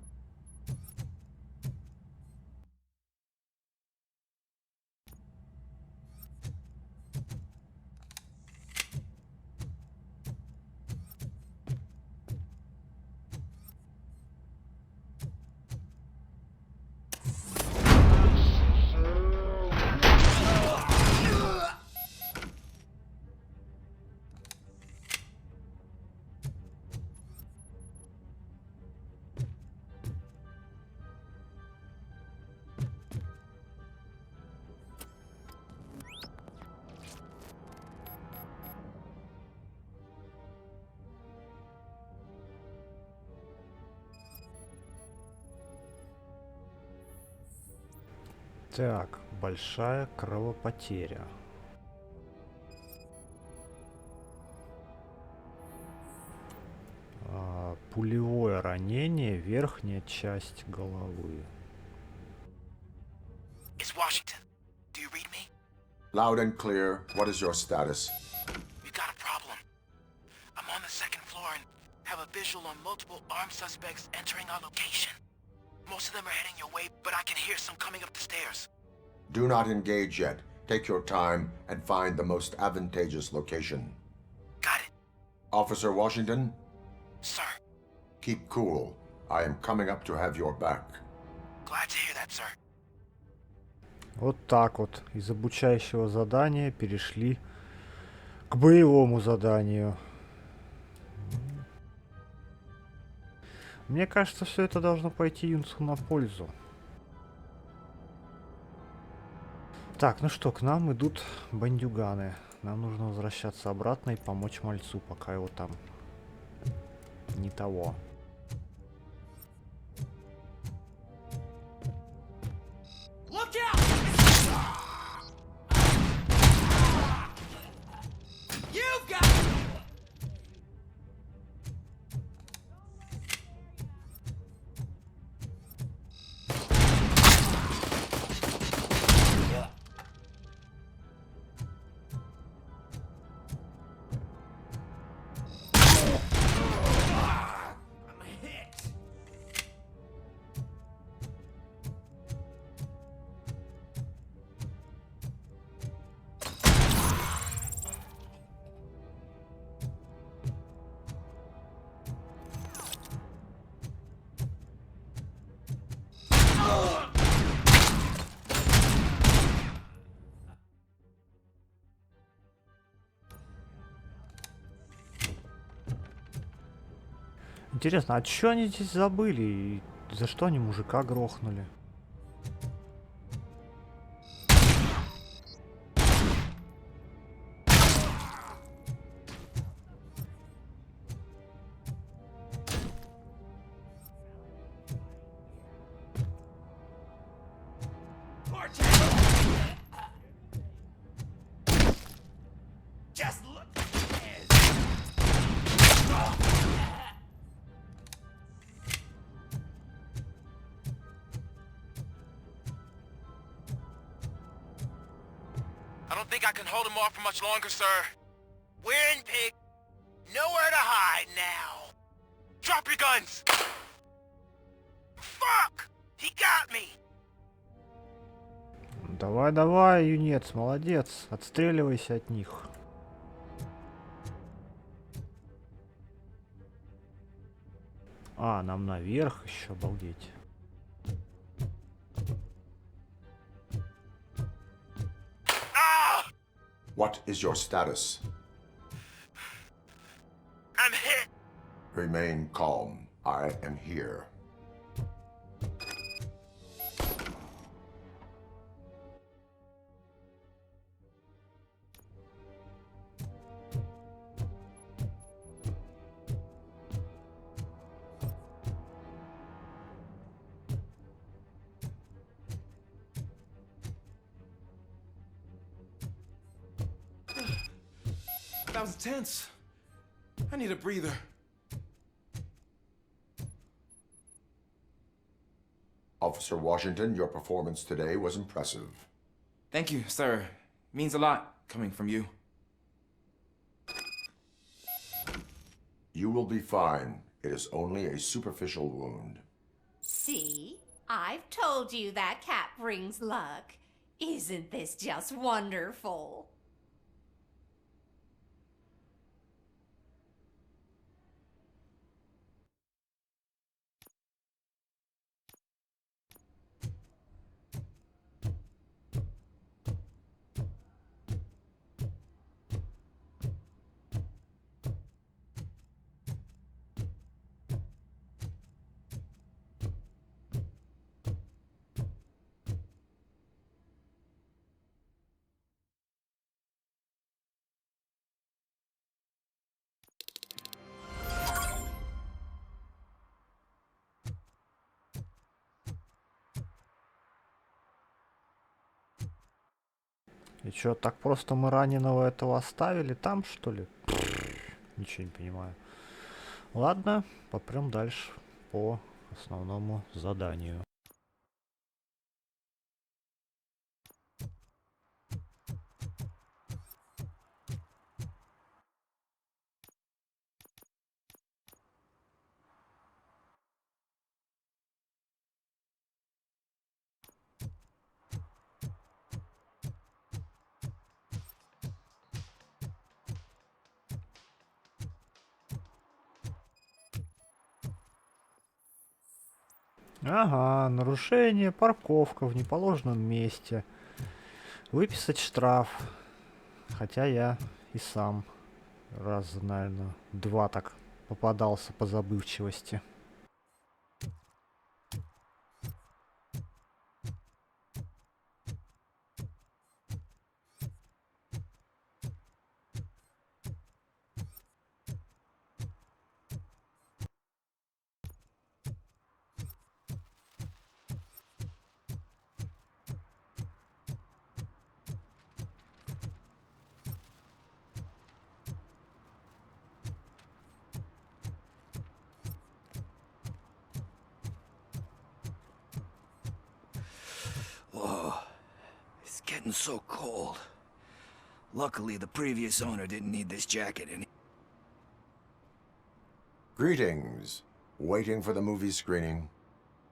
Так, большая кровопотеря. Пулевое ранение, верхняя часть головы. It's Washington. Do you read me? Loud and clear. What is your status? We got a problem. I'm on the second floor and have a visual on multiple armed suspects entering our location. Most of them are heading your way, but I can hear some coming up the stairs. Do not engage yet. Take your time and find the most advantageous location. Got it. Officer Washington? Sir. Keep cool. I am coming up to have your back. Glad to hear that, sir. Вот так вот. Из обучающего задания перешли к боевому заданию. Мне кажется, все это должно пойти Юнцу на пользу. Так, ну что, к нам идут бандюганы. Нам нужно возвращаться обратно и помочь мальцу, пока его там не того. Look out! You've got... Интересно, а чё они здесь забыли? И за что они мужика грохнули? Just look. I don't think I can hold him off for much longer, sir. We're in Pig. Nowhere to hide now. Drop your guns! Fuck! He got me! Давай, давай, юнец, молодец. Отстреливайся от них. А, нам наверх еще, обалдеть. What is your status? I'm hit! Remain calm. I am here. That was tense. I need a breather. Officer Washington, your performance today was impressive. Thank you, sir. Means a lot coming from you. You will be fine. It is only a superficial wound. See? I've told you that cat brings luck. Isn't this just wonderful? И чё, так просто мы раненого этого оставили там, что ли? Ничего не понимаю. Ладно, попрем дальше по основному заданию. Ага, нарушение, парковка в неположенном месте. Выписать штраф. Хотя я и сам раз, наверное, 2 так попадался по забывчивости. Whoa, it's getting so cold. Luckily, the previous owner didn't need this jacket any. Greetings. Waiting for the movie screening.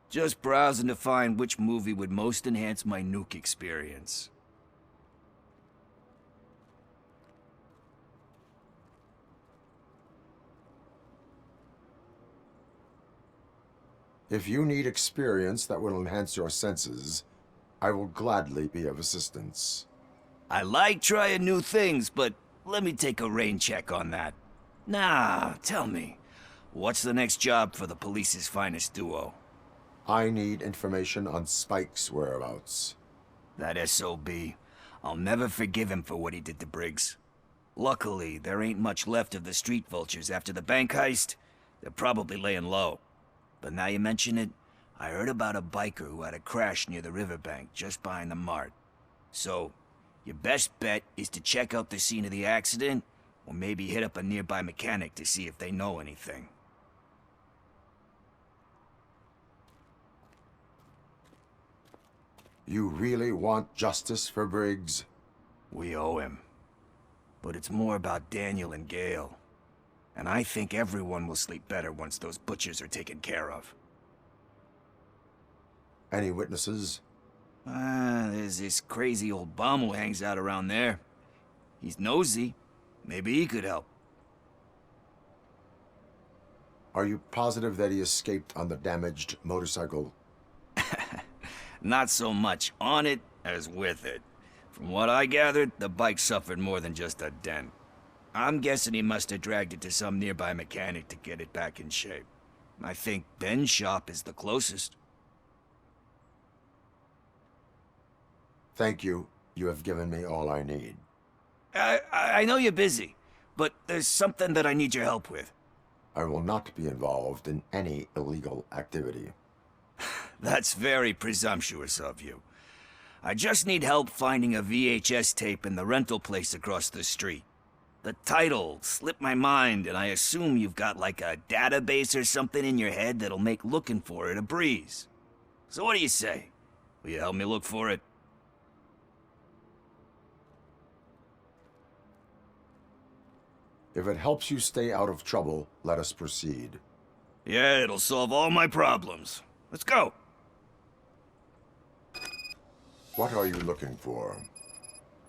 Just browsing to find which movie would most enhance my nuke experience. If you need experience that will enhance your senses, I will gladly be of assistance. I like trying new things, but let me take a rain check on that. Nah, tell me, what's the next job for the police's finest duo? I need information on Spike's whereabouts. That SOB. I'll never forgive him for what he did to Briggs. Luckily, there ain't much left of the street vultures after the bank heist. They're probably laying low. But now you mention it, I heard about a biker who had a crash near the riverbank just behind the mart. So, your best bet is to check out the scene of the accident, or maybe hit up a nearby mechanic to see if they know anything. You really want justice for Briggs? We owe him. But it's more about Daniel and Gale. And I think everyone will sleep better once those butchers are taken care of. Any witnesses? There's this crazy old bum who hangs out around there. He's nosy. Maybe he could help. Are you positive that he escaped on the damaged motorcycle? Not so much on it as with it. From what I gathered, the bike suffered more than just a dent. I'm guessing he must have dragged it to some nearby mechanic to get it back in shape. I think Ben's shop is the closest. Thank you. You have given me all I need. I know you're busy, but there's something that I need your help with. I will not be involved in any illegal activity. That's very presumptuous of you. I just need help finding a VHS tape in the rental place across the street. The title slipped my mind, and I assume you've got like a database or something in your head that'll make looking for it a breeze. So what do you say? Will you help me look for it? If it helps you stay out of trouble, let us proceed. Yeah, it'll solve all my problems. Let's go. What are you looking for?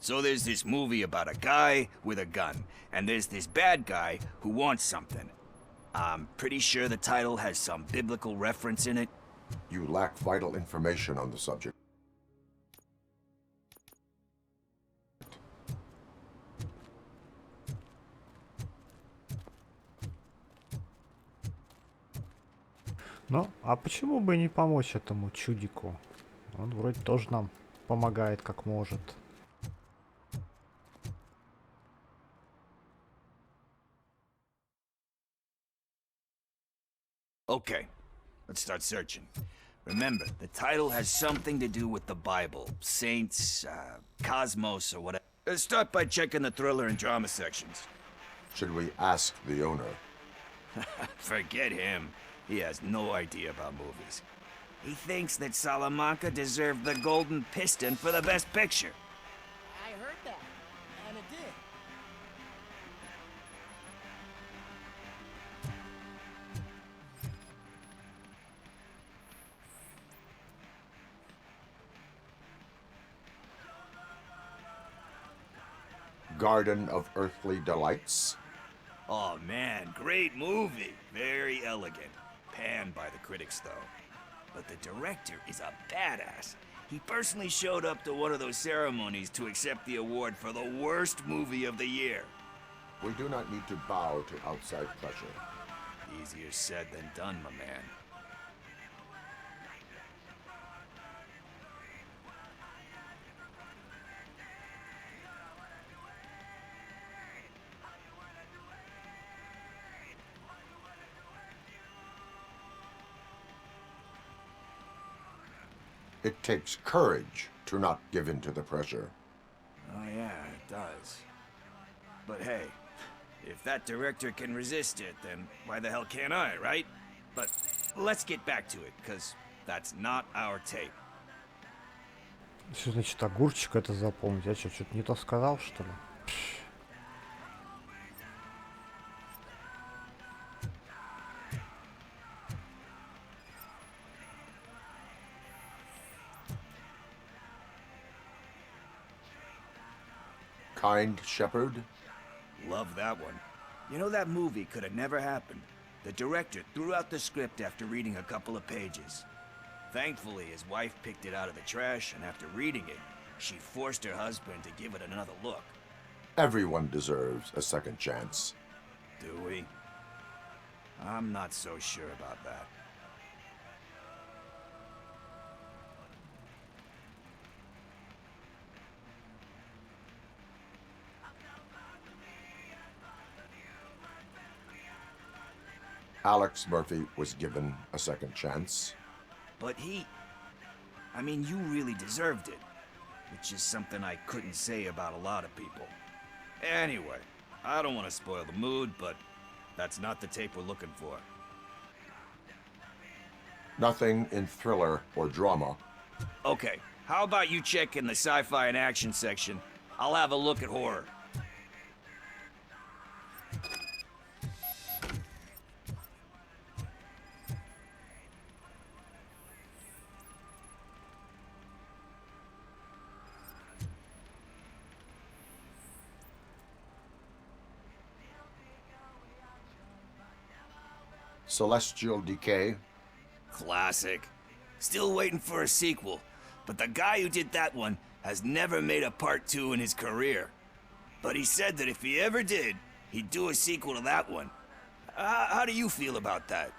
So there's this movie about a guy with a gun, and there's this bad guy who wants something. I'm pretty sure the title has some biblical reference in it. You lack vital information on the subject. Ну, а почему бы не помочь этому чудику? Он вроде тоже нам помогает как может. Okay, let's start searching. Remember, the title has something to do with the Bible, saints, cosmos, or whatever. Let's start by checking the thriller and drama sections. Should we ask the owner? Forget him. He has no idea about movies. He thinks that Salamanca deserved the Golden Piston for the Best Picture. I heard that, and it did. Garden of Earthly Delights? Oh man, great movie. Very elegant. Panned by the critics, though. But the director is a badass. He personally showed up to one of those ceremonies to accept the award for the worst movie of the year. We do not need to bow to outside pressure. Easier said than done, my man. It takes courage to not give in to the pressure. Oh yeah, it does. But hey, if that director can resist it, then why the hell can't I, right? But let's get back to it, because that's not our tape. Что значит огурчик это запомнить? Я что-то не то сказал, что ли? Kind Shepherd? Love that one. You know, that movie could have never happened. The director threw out the script after reading a couple of pages. Thankfully, his wife picked it out of the trash, and after reading it, she forced her husband to give it another look. Everyone deserves a second chance. Do we? I'm not so sure about that. Alex Murphy was given a second chance. But I mean, you really deserved it. Which is something I couldn't say about a lot of people. Anyway, I don't want to spoil the mood, but that's not the tape we're looking for. Nothing in thriller or drama. Okay, how about you check in the sci-fi and action section? I'll have a look at horror. Celestial Decay? Classic. Still waiting for a sequel, but the guy who did that one has never made a part 2 in his career. But he said that if he ever did, he'd do a sequel to that one. How do you feel about that?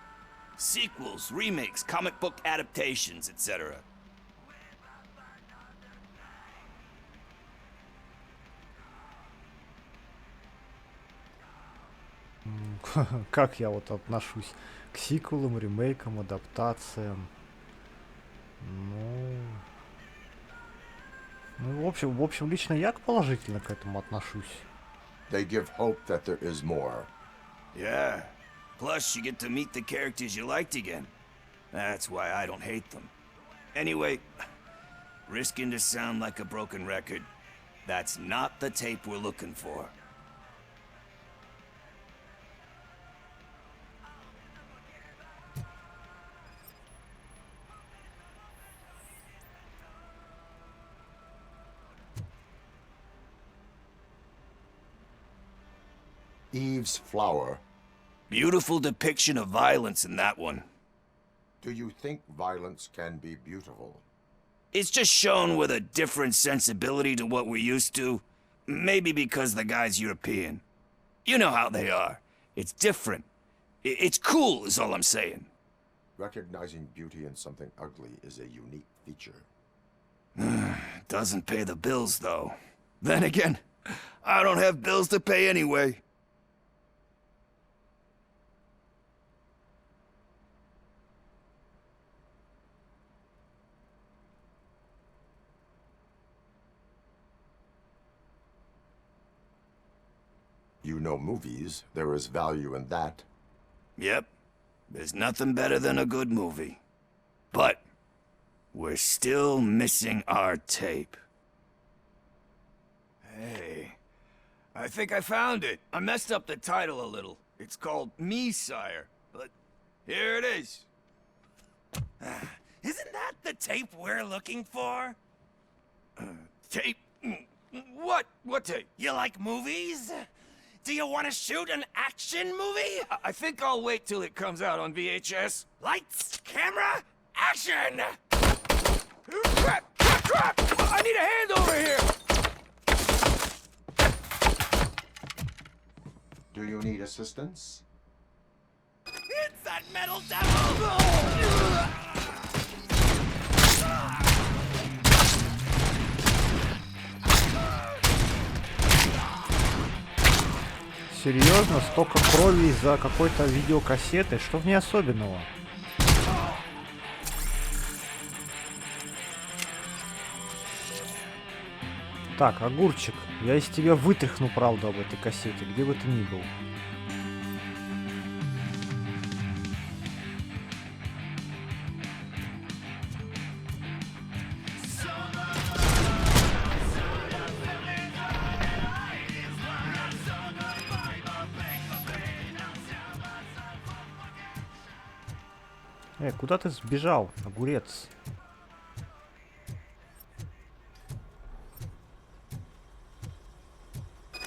Sequels, remakes, comic book adaptations, etc. Как я вот отношусь к сиквелам, ремейкам, адаптациям? Ну, в общем, лично я положительно к этому отношусь. They give hope that there is more. Yeah. Plus, you get to meet the characters you liked again. That's why I don't hate them. Anyway, risking to sound like a broken record, that's not the tape we're looking for. Eve's Flower. Beautiful depiction of violence in that one. Do you think violence can be beautiful? It's just shown with a different sensibility to what we're used to. Maybe because the guy's European. You know how they are. It's different. It's cool, is all I'm saying. Recognizing beauty in something ugly is a unique feature. Doesn't pay the bills, though. Then again, I don't have bills to pay anyway. You know movies. There is value in that. Yep. There's nothing better than a good movie. But we're still missing our tape. Hey, I think I found it. I messed up the title a little. It's called Me, Sire, but here it is. Isn't that the tape we're looking for? Tape? What? What tape? You like movies? Do you want to shoot an action movie? I think I'll wait till it comes out on VHS. Lights, camera, action! Crap! Crap! Crap! I need a hand over here! Do you need assistance? It's that metal devil! Серьезно? Столько крови из-за какой-то видеокассеты? Что в ней особенного? Так, огурчик, я из тебя вытряхну правду об этой кассете, где бы ты ни был. Куда ты сбежал, огурец?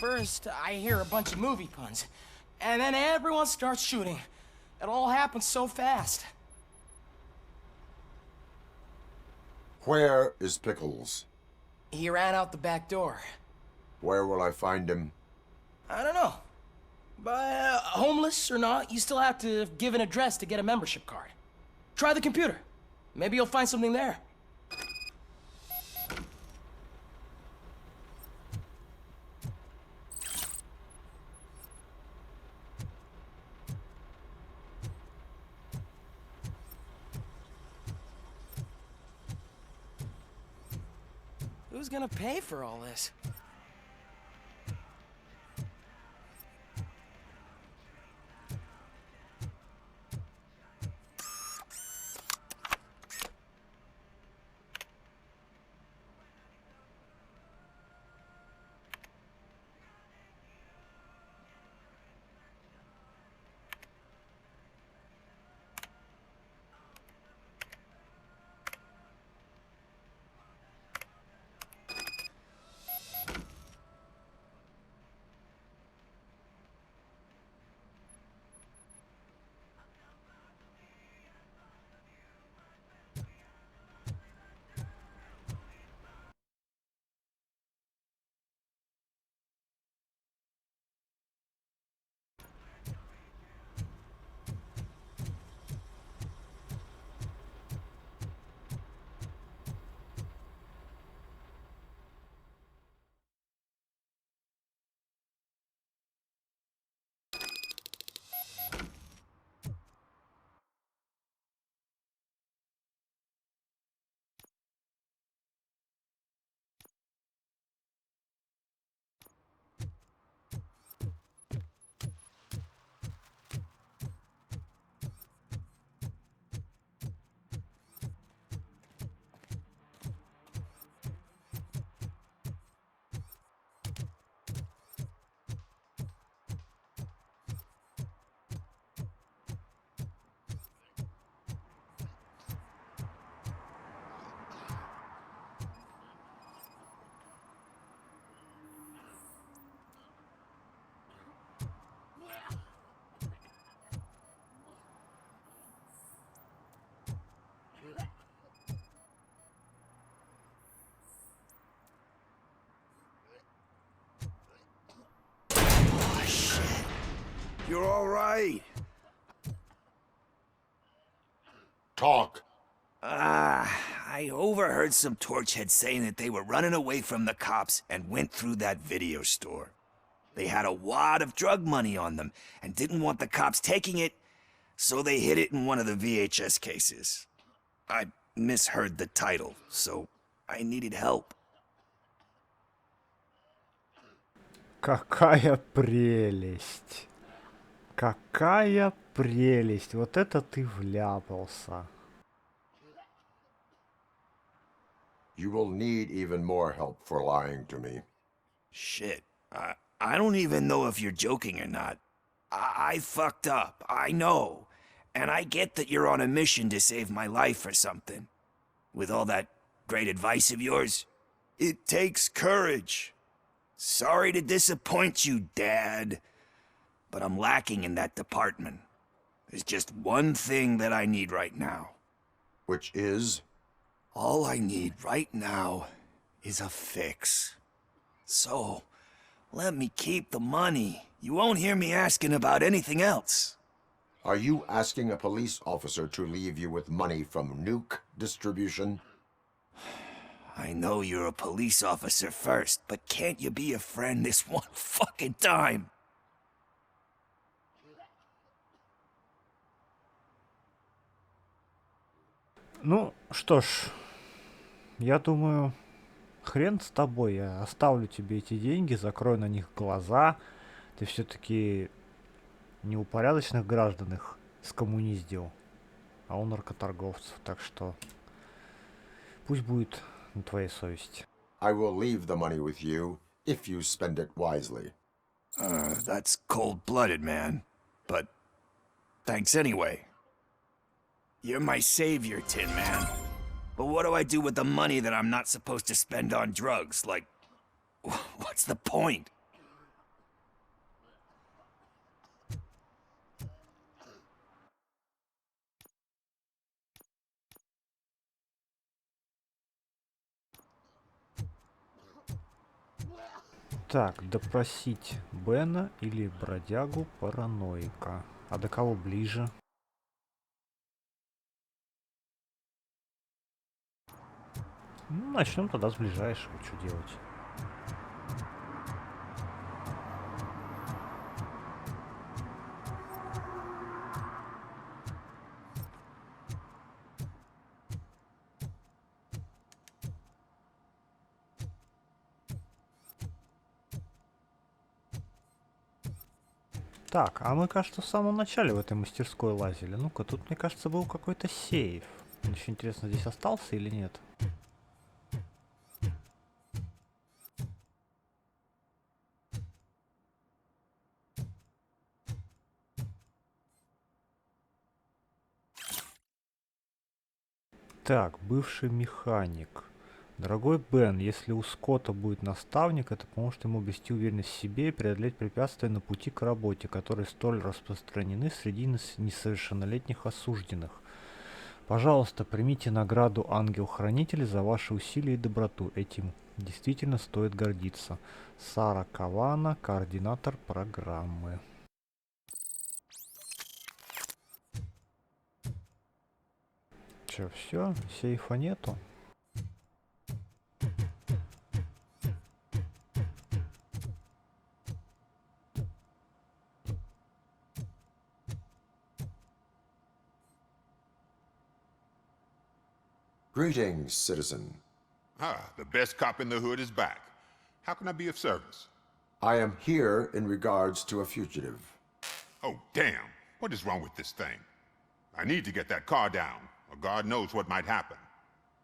First, I hear a bunch of movie puns, and then everyone starts shooting. It all happens so fast. Where is Pickles? He ran out the back door. Where will I find him? I don't know. But homeless or not, you still have to give an address to get a membership card. Try the computer. Maybe you'll find something there. Who's gonna pay for all this? you're all right. Talk. I overheard some torchheads saying that they were running away from the cops and went through that video store. They had a wad of drug money on them and didn't want the cops taking it, so they hid it in one of the VHS cases. I misheard the title, so I needed help. Какая прелесть. Какая прелесть. Вот это ты вляпался. You will need even more help for lying to me. Shit. I don't even know if you're joking or not. I fucked up, I know. And I get that you're on a mission to save my life or something. With all that great advice of yours, it takes courage. Sorry to disappoint you, Dad. But I'm lacking in that department. There's just one thing that I need right now. Which is? All I need right now is a fix. So, let me keep the money. You won't hear me asking about anything else. Are you asking a police officer to leave you with money from nuke distribution? I know you're a police officer first, but can't you be a friend this one fucking time? Ну, что ж, я думаю, хрен с тобой, я оставлю тебе эти деньги, закрою на них глаза. Ты все-таки не у порядочных граждан их скоммуниздил, а у наркоторговцев, так что пусть будет на твоей совести. I will leave the money with you if you spend it wisely. That's cold-blooded, man. But thanks anyway. You're my savior, Tin Man. But what do I do with the money that I'm not supposed to spend on drugs? Like, what's the point? Так, допросить Бена или бродягу-параноика. А до кого ближе? Ну, начнем тогда с ближайшего, что делать. Так, а мы, кажется, в самом начале в этой мастерской лазили. Ну-ка, тут, мне кажется, был какой-то сейф. Мне еще интересно, здесь остался или нет? Так, бывший механик. Дорогой Бен, если у Скотта будет наставник, это поможет ему обрести уверенность в себе и преодолеть препятствия на пути к работе, которые столь распространены среди несовершеннолетних осужденных. Пожалуйста, примите награду Ангел-Хранитель за ваши усилия и доброту. Этим действительно стоит гордиться. Сара Кавана, координатор программы. Че, все? Сейфа нету? Greetings, citizen. The best cop in the hood is back. How can I be of service? I am here in regards to a fugitive. Oh, damn. What is wrong with this thing? I need to get that car down, or God knows what might happen.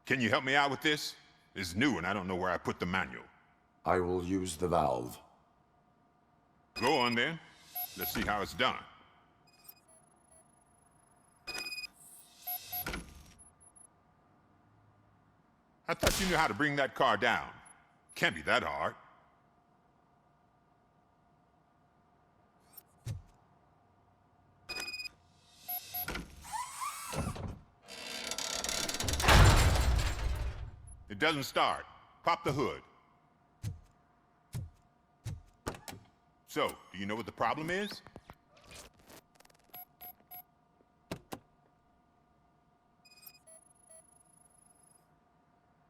Can you help me out with this? It's new and I don't know where I put the manual. I will use the valve. Go on then. Let's see how it's done. I thought you knew how to bring that car down. Can't be that hard. It doesn't start. Pop the hood. So, do you know what the problem is?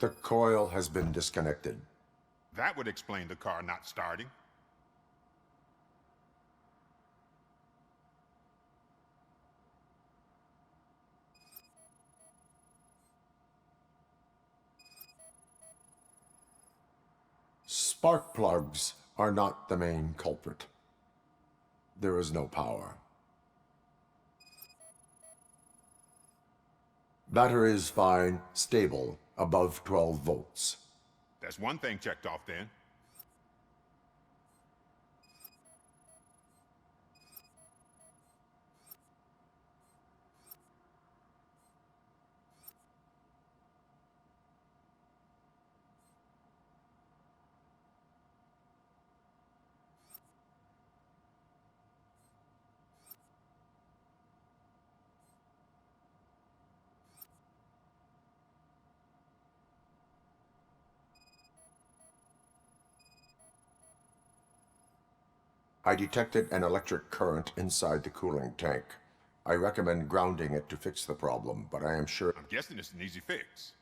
The coil has been disconnected. That would explain the car not starting. Spark plugs are not the main culprit. There is no power. Battery is fine, stable, above 12 volts. That's one thing checked off then. I detected an electric current inside the cooling tank. I recommend grounding it to fix the problem, but I am sure... I'm guessing it's an easy fix.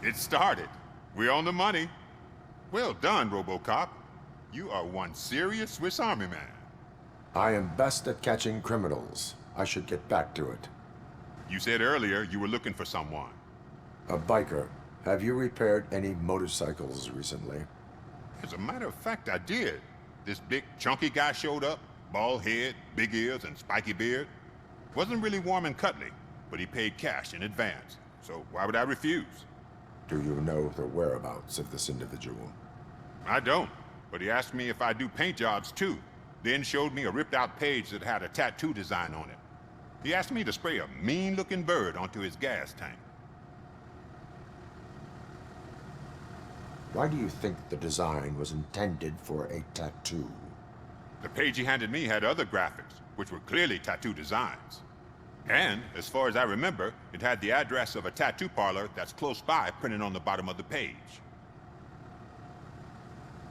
It started. We're on the money. Well done, RoboCop. You are one serious Swiss Army man. I am best at catching criminals. I should get back to it. You said earlier you were looking for someone. A biker. Have you repaired any motorcycles recently? As a matter of fact, I did. This big, chunky guy showed up. Bald head, big ears, and spiky beard. Wasn't really warm and cuddly, but he paid cash in advance. So why would I refuse? Do you know the whereabouts of this individual? I don't, but he asked me if I do paint jobs too. Then showed me a ripped-out page that had a tattoo design on it. He asked me to spray a mean-looking bird onto his gas tank. Why do you think the design was intended for a tattoo? The page he handed me had other graphics, which were clearly tattoo designs. And, as far as I remember, it had the address of a tattoo parlor that's close by printed on the bottom of the page.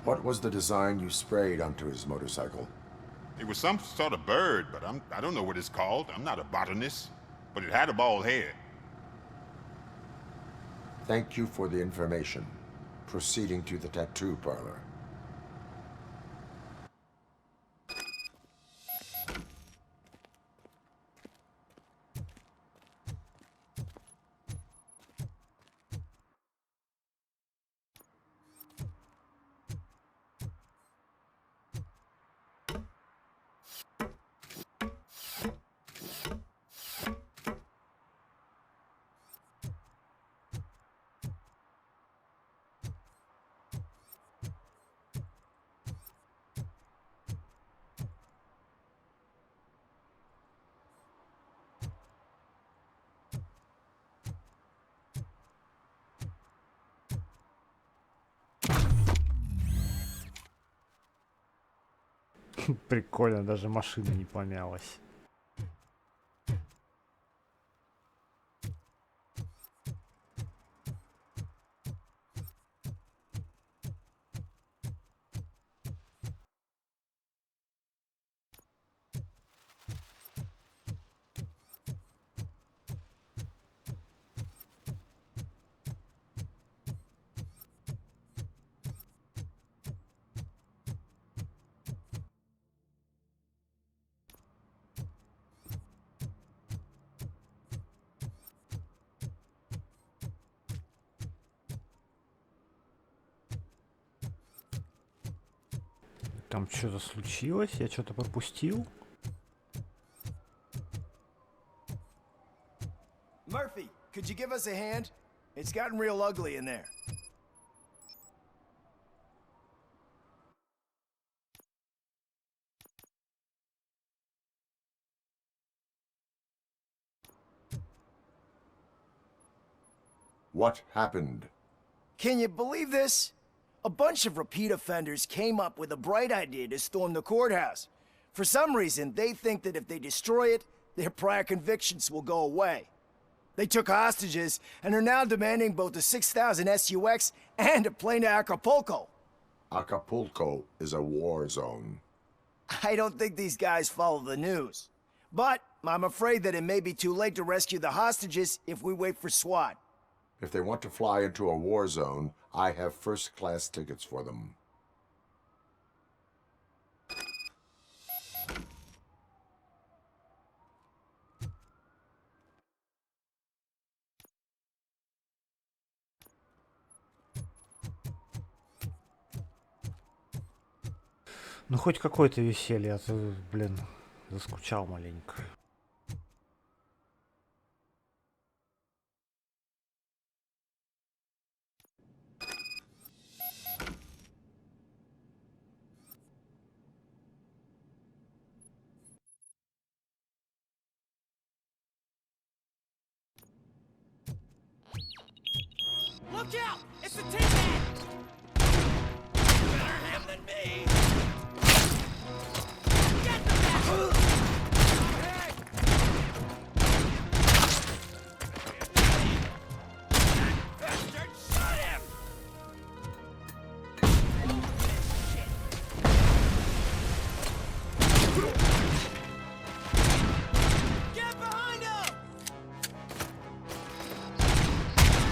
What was the design you sprayed onto his motorcycle? It was some sort of bird, but I don't know what it's called. I'm not a botanist. But it had a bald head. Thank you for the information. Proceeding to the tattoo parlor. Прикольно, даже машина не помялась. Там что-то случилось? Я что-то пропустил? Murphy, could you give us a hand? It's gotten real ugly in there. What happened? Can you believe this? A bunch of repeat offenders came up with a bright idea to storm the courthouse. For some reason, they think that if they destroy it, their prior convictions will go away. They took hostages and are now demanding both a 6,000 SUX and a plane to Acapulco. Acapulco is a war zone. I don't think these guys follow the news. But I'm afraid that it may be too late to rescue the hostages if we wait for SWAT. If they want to fly into a war zone, I have first-class tickets for them. Ну хоть какое-то веселье, а то, блин, заскучал маленько. Look out! It's the Tin Man! Better him than me! Get the bastard! Bastard, shot him! Get behind him!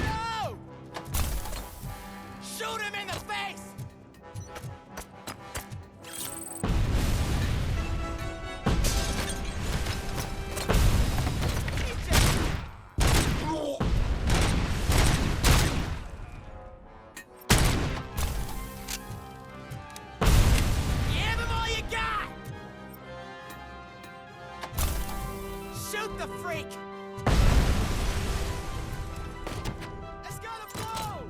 No! Shoot him in the face! Give him all you got! Shoot the freak! It's gotta blow!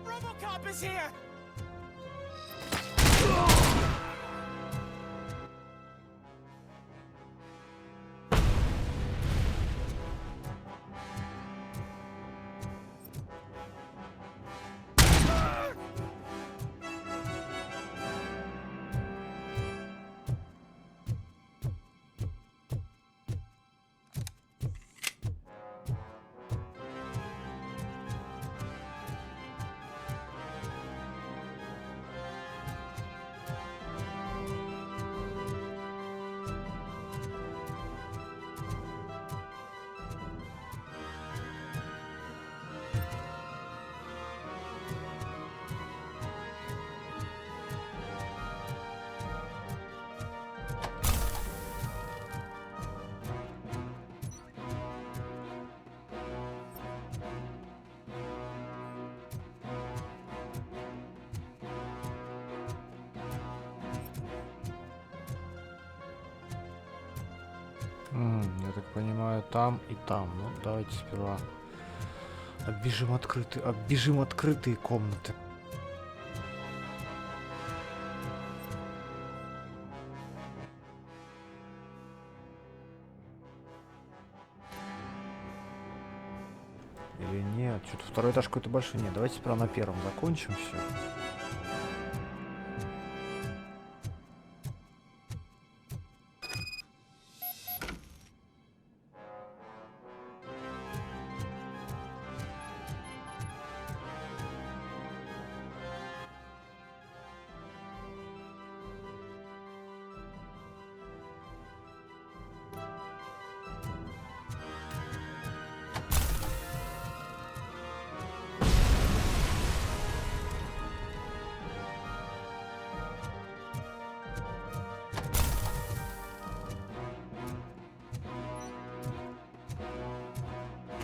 RoboCop is here! Я так понимаю, там и там. Ну, давайте сперва оббежим открытые комнаты. Или нет? Что-то второй этаж какой-то большой. Нет, давайте сперва на первом закончим все.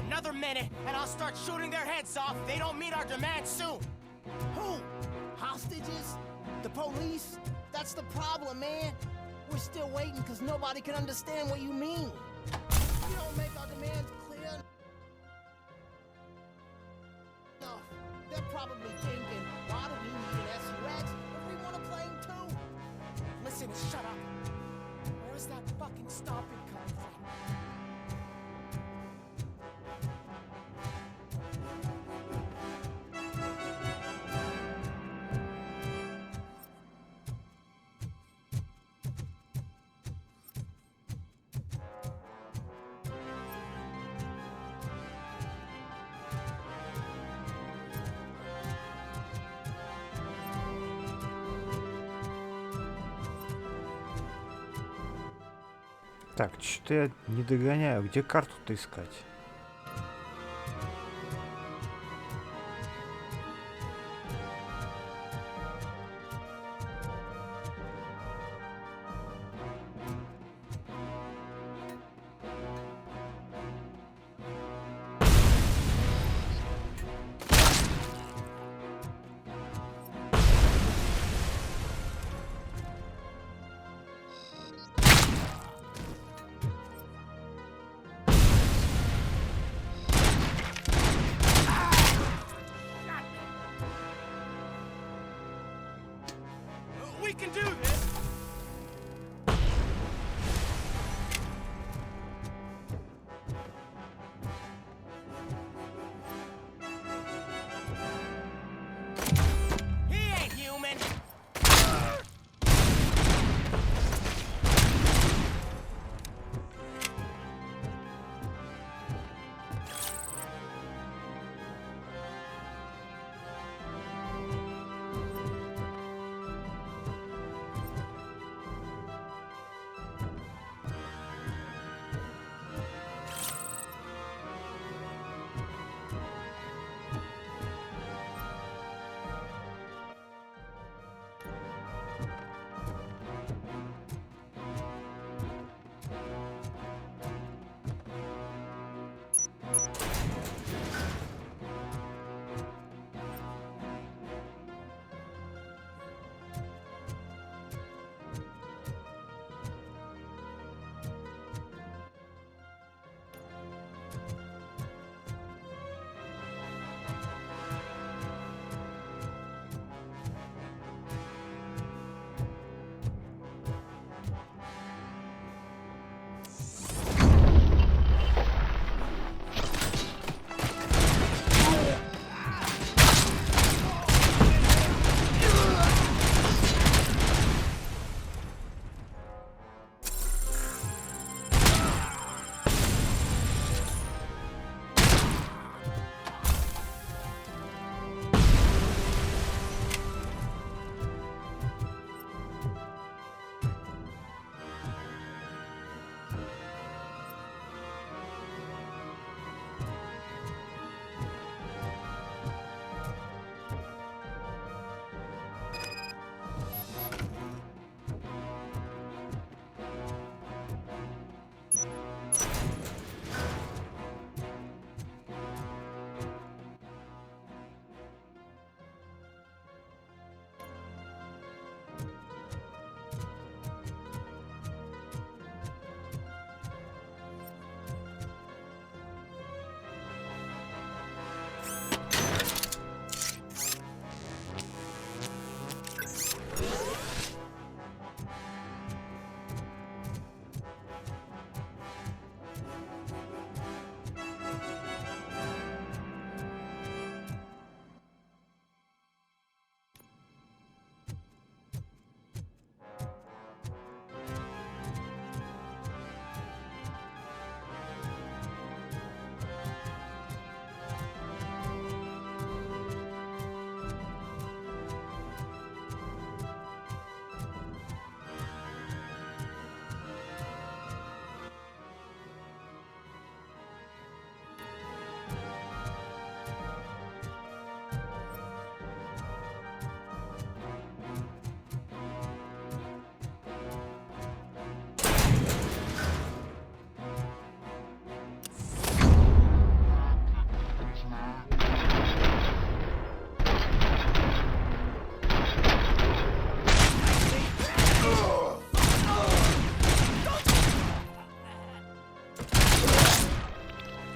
Another minute, and I'll start shooting their heads off if they don't meet our demands soon. Who? Hostages? The police? That's the problem, man. We're still waiting because nobody can understand what you mean. If you don't make our demands clear enough, they're probably thinking, why do we need an SUX if we want a plane too? Listen, shut up. Where's that fucking stomping coming from? Так, что-то я не догоняю. Где карту-то искать? We can do this! He ain't human!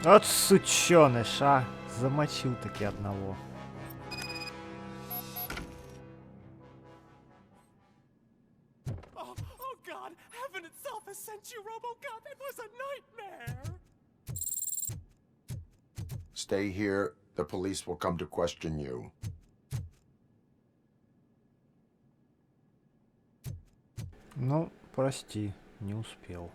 Вот сучёныш, а! Замочил таки одного. God, heaven itself has sent you, RoboCop. It was a nightmare. Stay here. The police will come to question you. Ну, прости, не успел.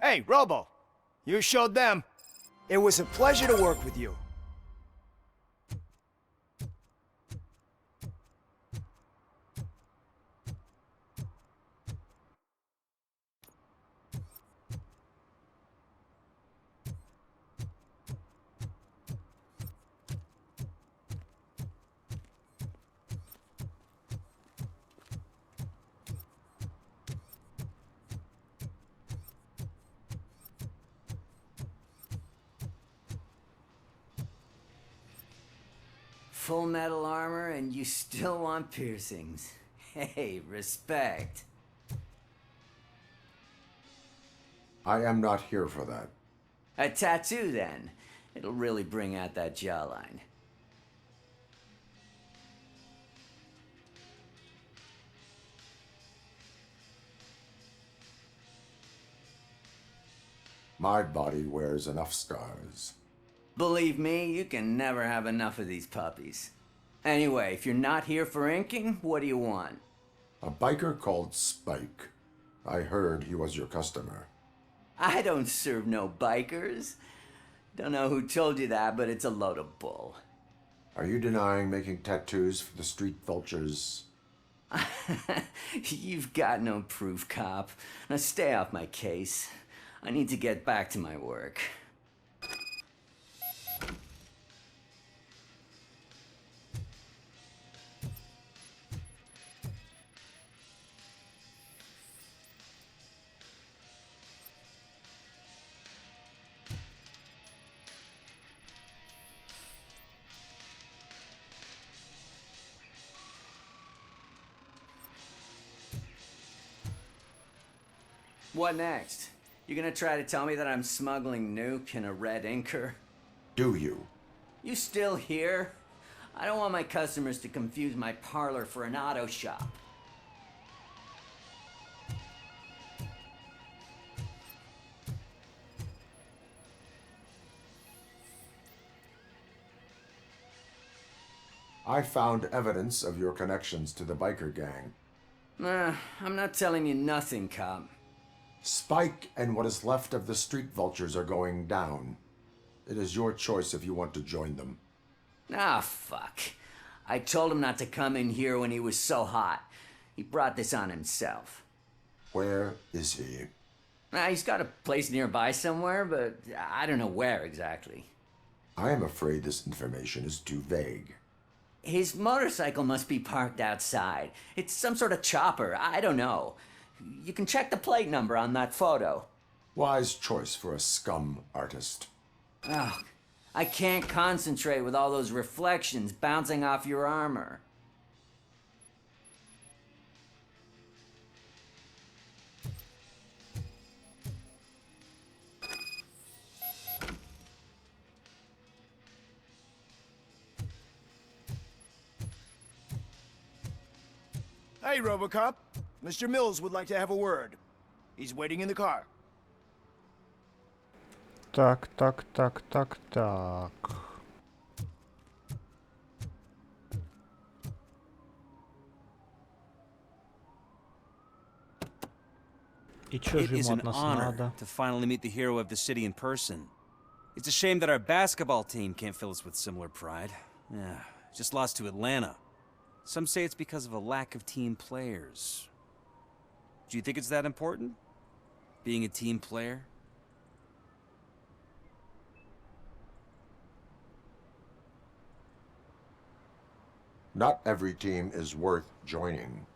Hey, Robo! You showed them. It was a pleasure to work with you. Full metal armor and you still want piercings. Hey, respect. I am not here for that. A tattoo, then. It'll really bring out that jawline. My body wears enough scars. Believe me, you can never have enough of these puppies. Anyway, if you're not here for inking, what do you want? A biker called Spike. I heard he was your customer. I don't serve no bikers. Don't know who told you that, but it's a load of bull. Are you denying making tattoos for the street vultures? You've got no proof, cop. Now stay off my case. I need to get back to my work. What next? You gonna try to tell me that I'm smuggling nuke in a red inker? Do you? You still here? I don't want my customers to confuse my parlor for an auto shop. I found evidence of your connections to the biker gang. I'm not telling you nothing, cop. Spike and what is left of the street vultures are going down. It is your choice if you want to join them. Ah, fuck. I told him not to come in here when he was so hot. He brought this on himself. Where is he? He's got a place nearby somewhere, but I don't know where exactly. I am afraid this information is too vague. His motorcycle must be parked outside. It's some sort of chopper. I don't know. You can check the plate number on that photo. Wise choice for a scum artist. Oh, I can't concentrate with all those reflections bouncing off your armor. Hey, RoboCop. Mr. Mills would like to have a word. He's waiting in the car. Так. И чё It же is ему an от нас honor надо? to finally meet the hero of the city in person. It's a shame that our basketball team can't fill us with similar pride. Yeah, just lost to Atlanta. Some say it's because of a lack of team players. Do you think it's that important? Being a team player? Not every team is worth joining.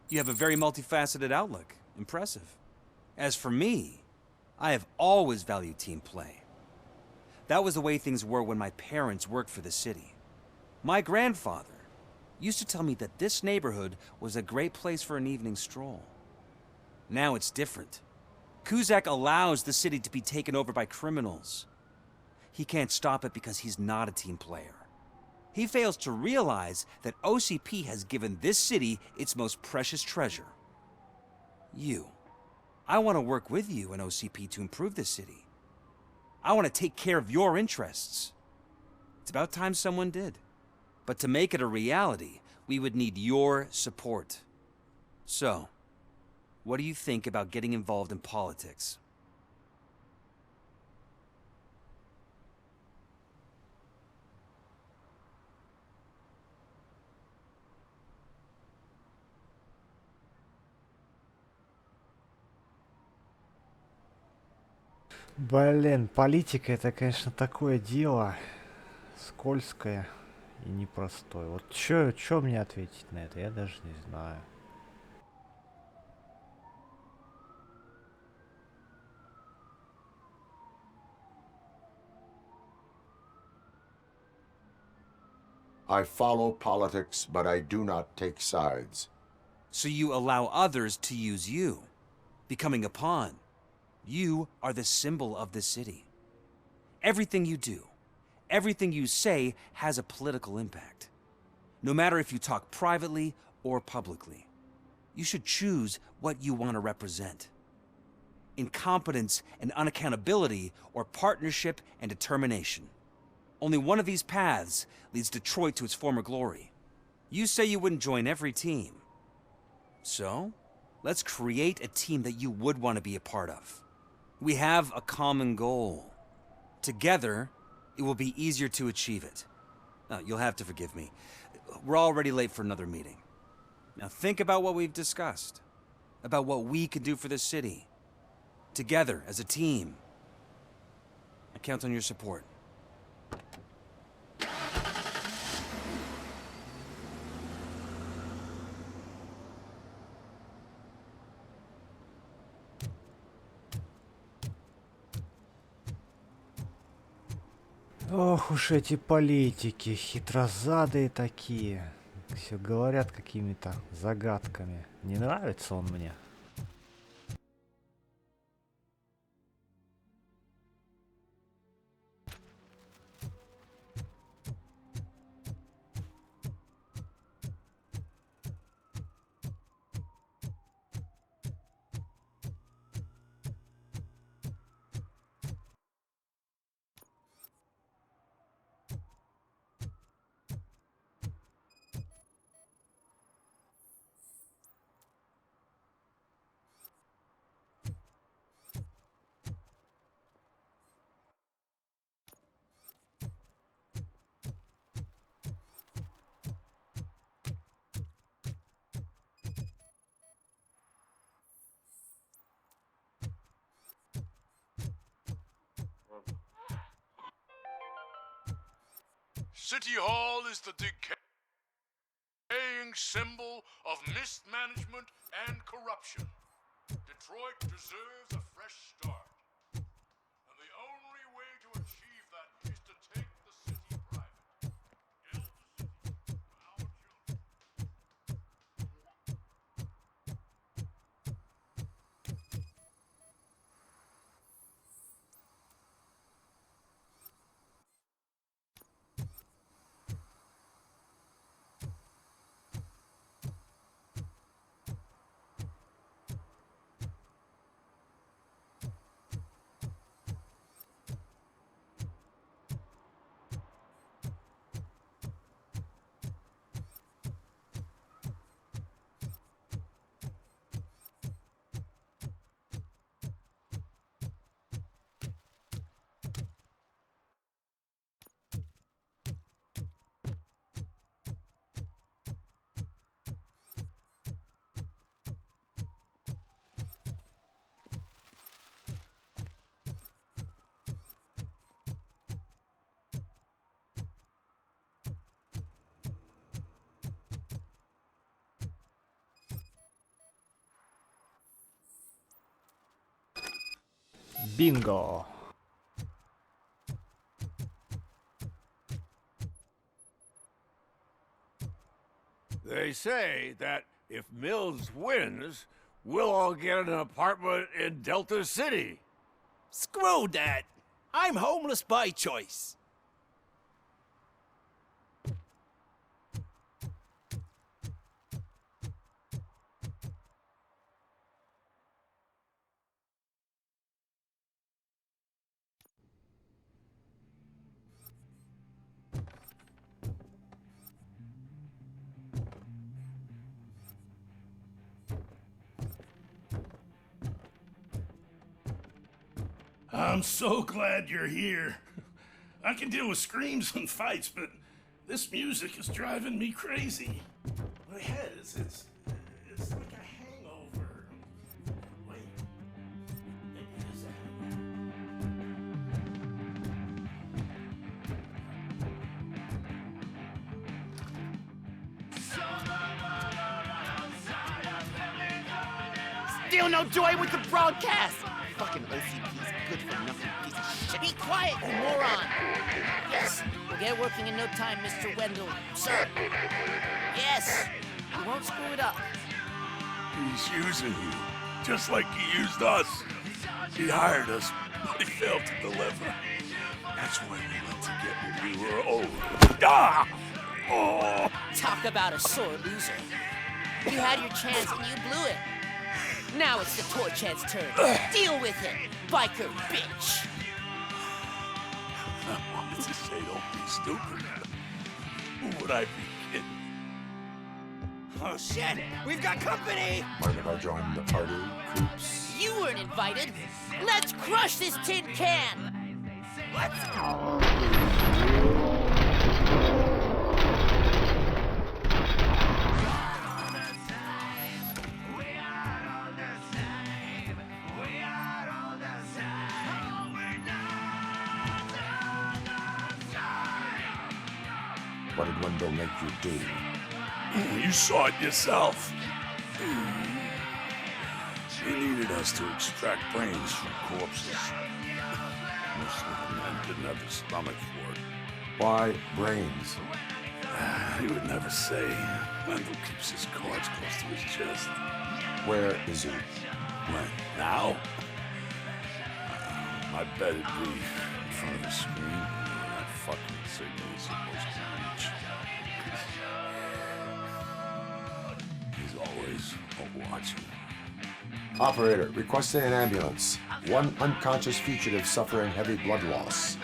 You have a very multifaceted outlook. Impressive. As for me, I have always valued team play. That was the way things were when my parents worked for the city. My grandfather used to tell me that this neighborhood was a great place for an evening stroll. Now it's different. Kuzak allows the city to be taken over by criminals. He can't stop it because he's not a team player. He fails to realize that OCP has given this city its most precious treasure. You. I want to work with you and OCP to improve this city. I want to take care of your interests. It's about time someone did. But to make it a reality, we would need your support. So, what do you think about getting involved in politics? Блин, политика это, конечно, такое дело скользкое и непростое. Вот чё мне ответить на это, я даже не знаю. I follow politics, but I do not take sides. So you allow others to use you, becoming a pawn. You are the symbol of the city. Everything you do, everything you say has a political impact. No matter if you talk privately or publicly. You should choose what you want to represent. Incompetence and unaccountability, or partnership and determination. Only one of these paths leads Detroit to its former glory. You say you wouldn't join every team. So, let's create a team that you would want to be a part of. We have a common goal. Together, it will be easier to achieve it. Now, you'll have to forgive me. We're already late for another meeting. Now think about what we've discussed. About what we can do for this city. Together, as a team. I count on your support. Ох уж эти политики, хитрозадые такие. Все говорят какими-то загадками. Не нравится он мне. City Hall is the decaying symbol of mismanagement and corruption. Detroit deserves a fresh start. And the only way to achieve that is to take the city private. Bingo. They say that if Mills wins, we'll all get an apartment in Delta City. Screw that! I'm homeless by choice. I'm so glad you're here. I can deal with screams and fights, but this music is driving me crazy. My head is, it's like a hangover. Wait. Maybe it is a Still no joy with the broadcast! Fucking OCP's good for nothing piece of shit. Be quiet, you moron! Yes, we'll get working in no time, Mr. Wendell. Sir. Yes, we won't screw it up. He's using you, just like he used us. He hired us, but he failed to deliver. That's why we went to get when we were old. Ah! Oh! Talk about a sore loser. You had your chance and you blew it. Now it's the toy chance turn. Deal with it, biker bitch. I wanted to say don't be stupid. Who would I be kidding? Oh shit, we've got company! Mind if I join the party, creeps? You weren't invited. Let's crush this tin can! Let's go! What did Wendell make you do? You saw it yourself. He needed us to extract brains from corpses. Most of the men didn't have the stomach for it. Why brains? He would never say. Wendell keeps his cards close to his chest. Where is he? When? Now? I bet it'd be in front of the screen where that fucking signal is supposed to reach. He's always watching. Operator, requesting an ambulance. One unconscious fugitive suffering heavy blood loss.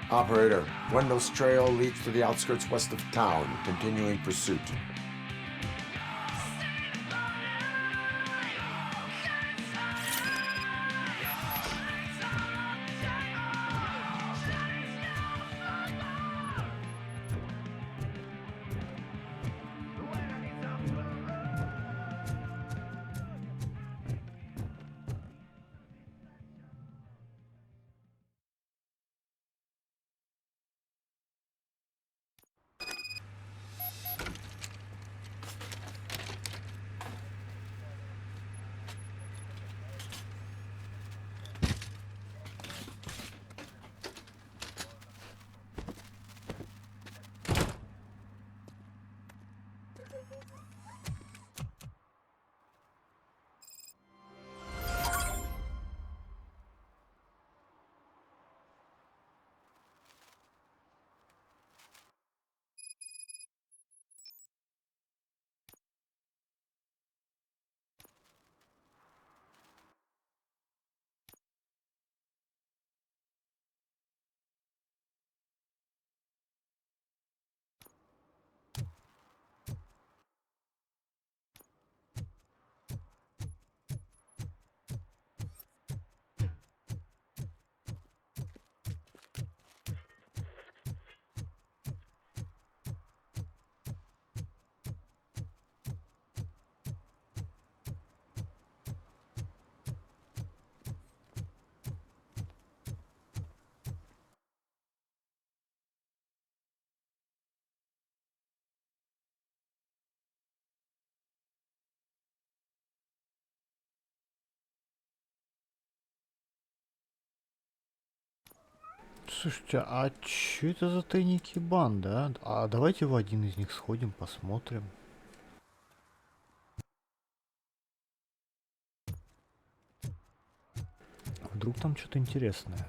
Operator, Wendell's trail leads to the outskirts west of town, continuing pursuit. Слушайте, а чё это за тайники банды, а? А давайте в один из них сходим, посмотрим. Вдруг там что-то интересное.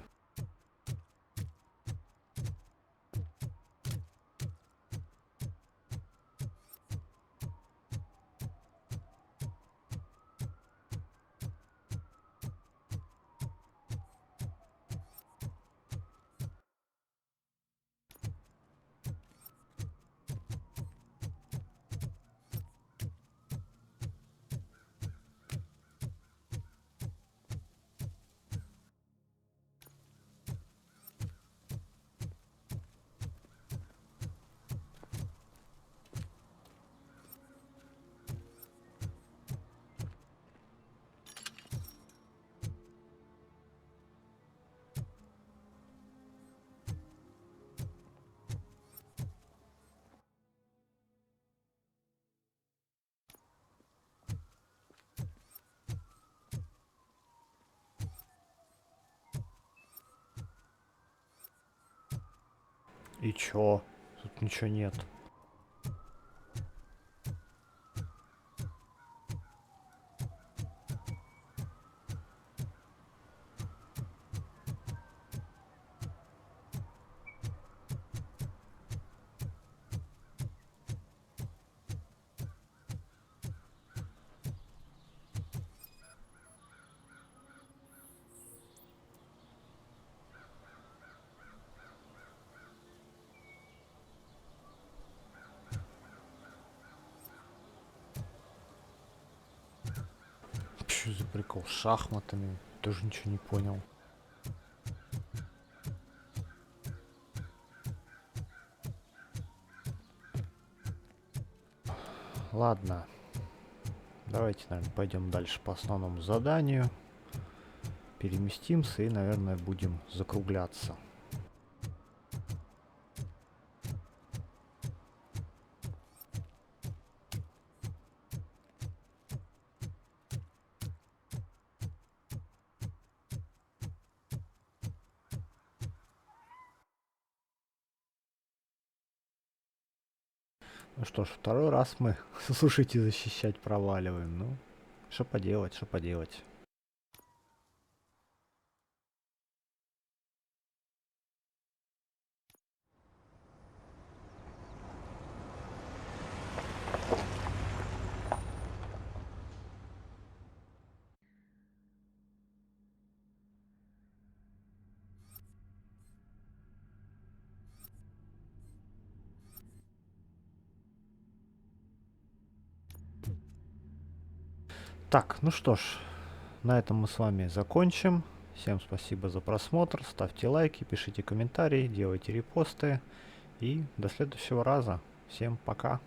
И чё? Тут ничего нет. Что за прикол с шахматами? Тоже ничего не понял. Ладно. Давайте, наверное, пойдем дальше по основному заданию. Переместимся и, наверное, будем закругляться. Ну что ж, второй раз мы, слушайте, защищать проваливаем. Ну, что поделать, что поделать. Так, ну что ж, на этом мы с вами закончим. Всем спасибо за просмотр, ставьте лайки, пишите комментарии, делайте репосты. И до следующего раза. Всем пока.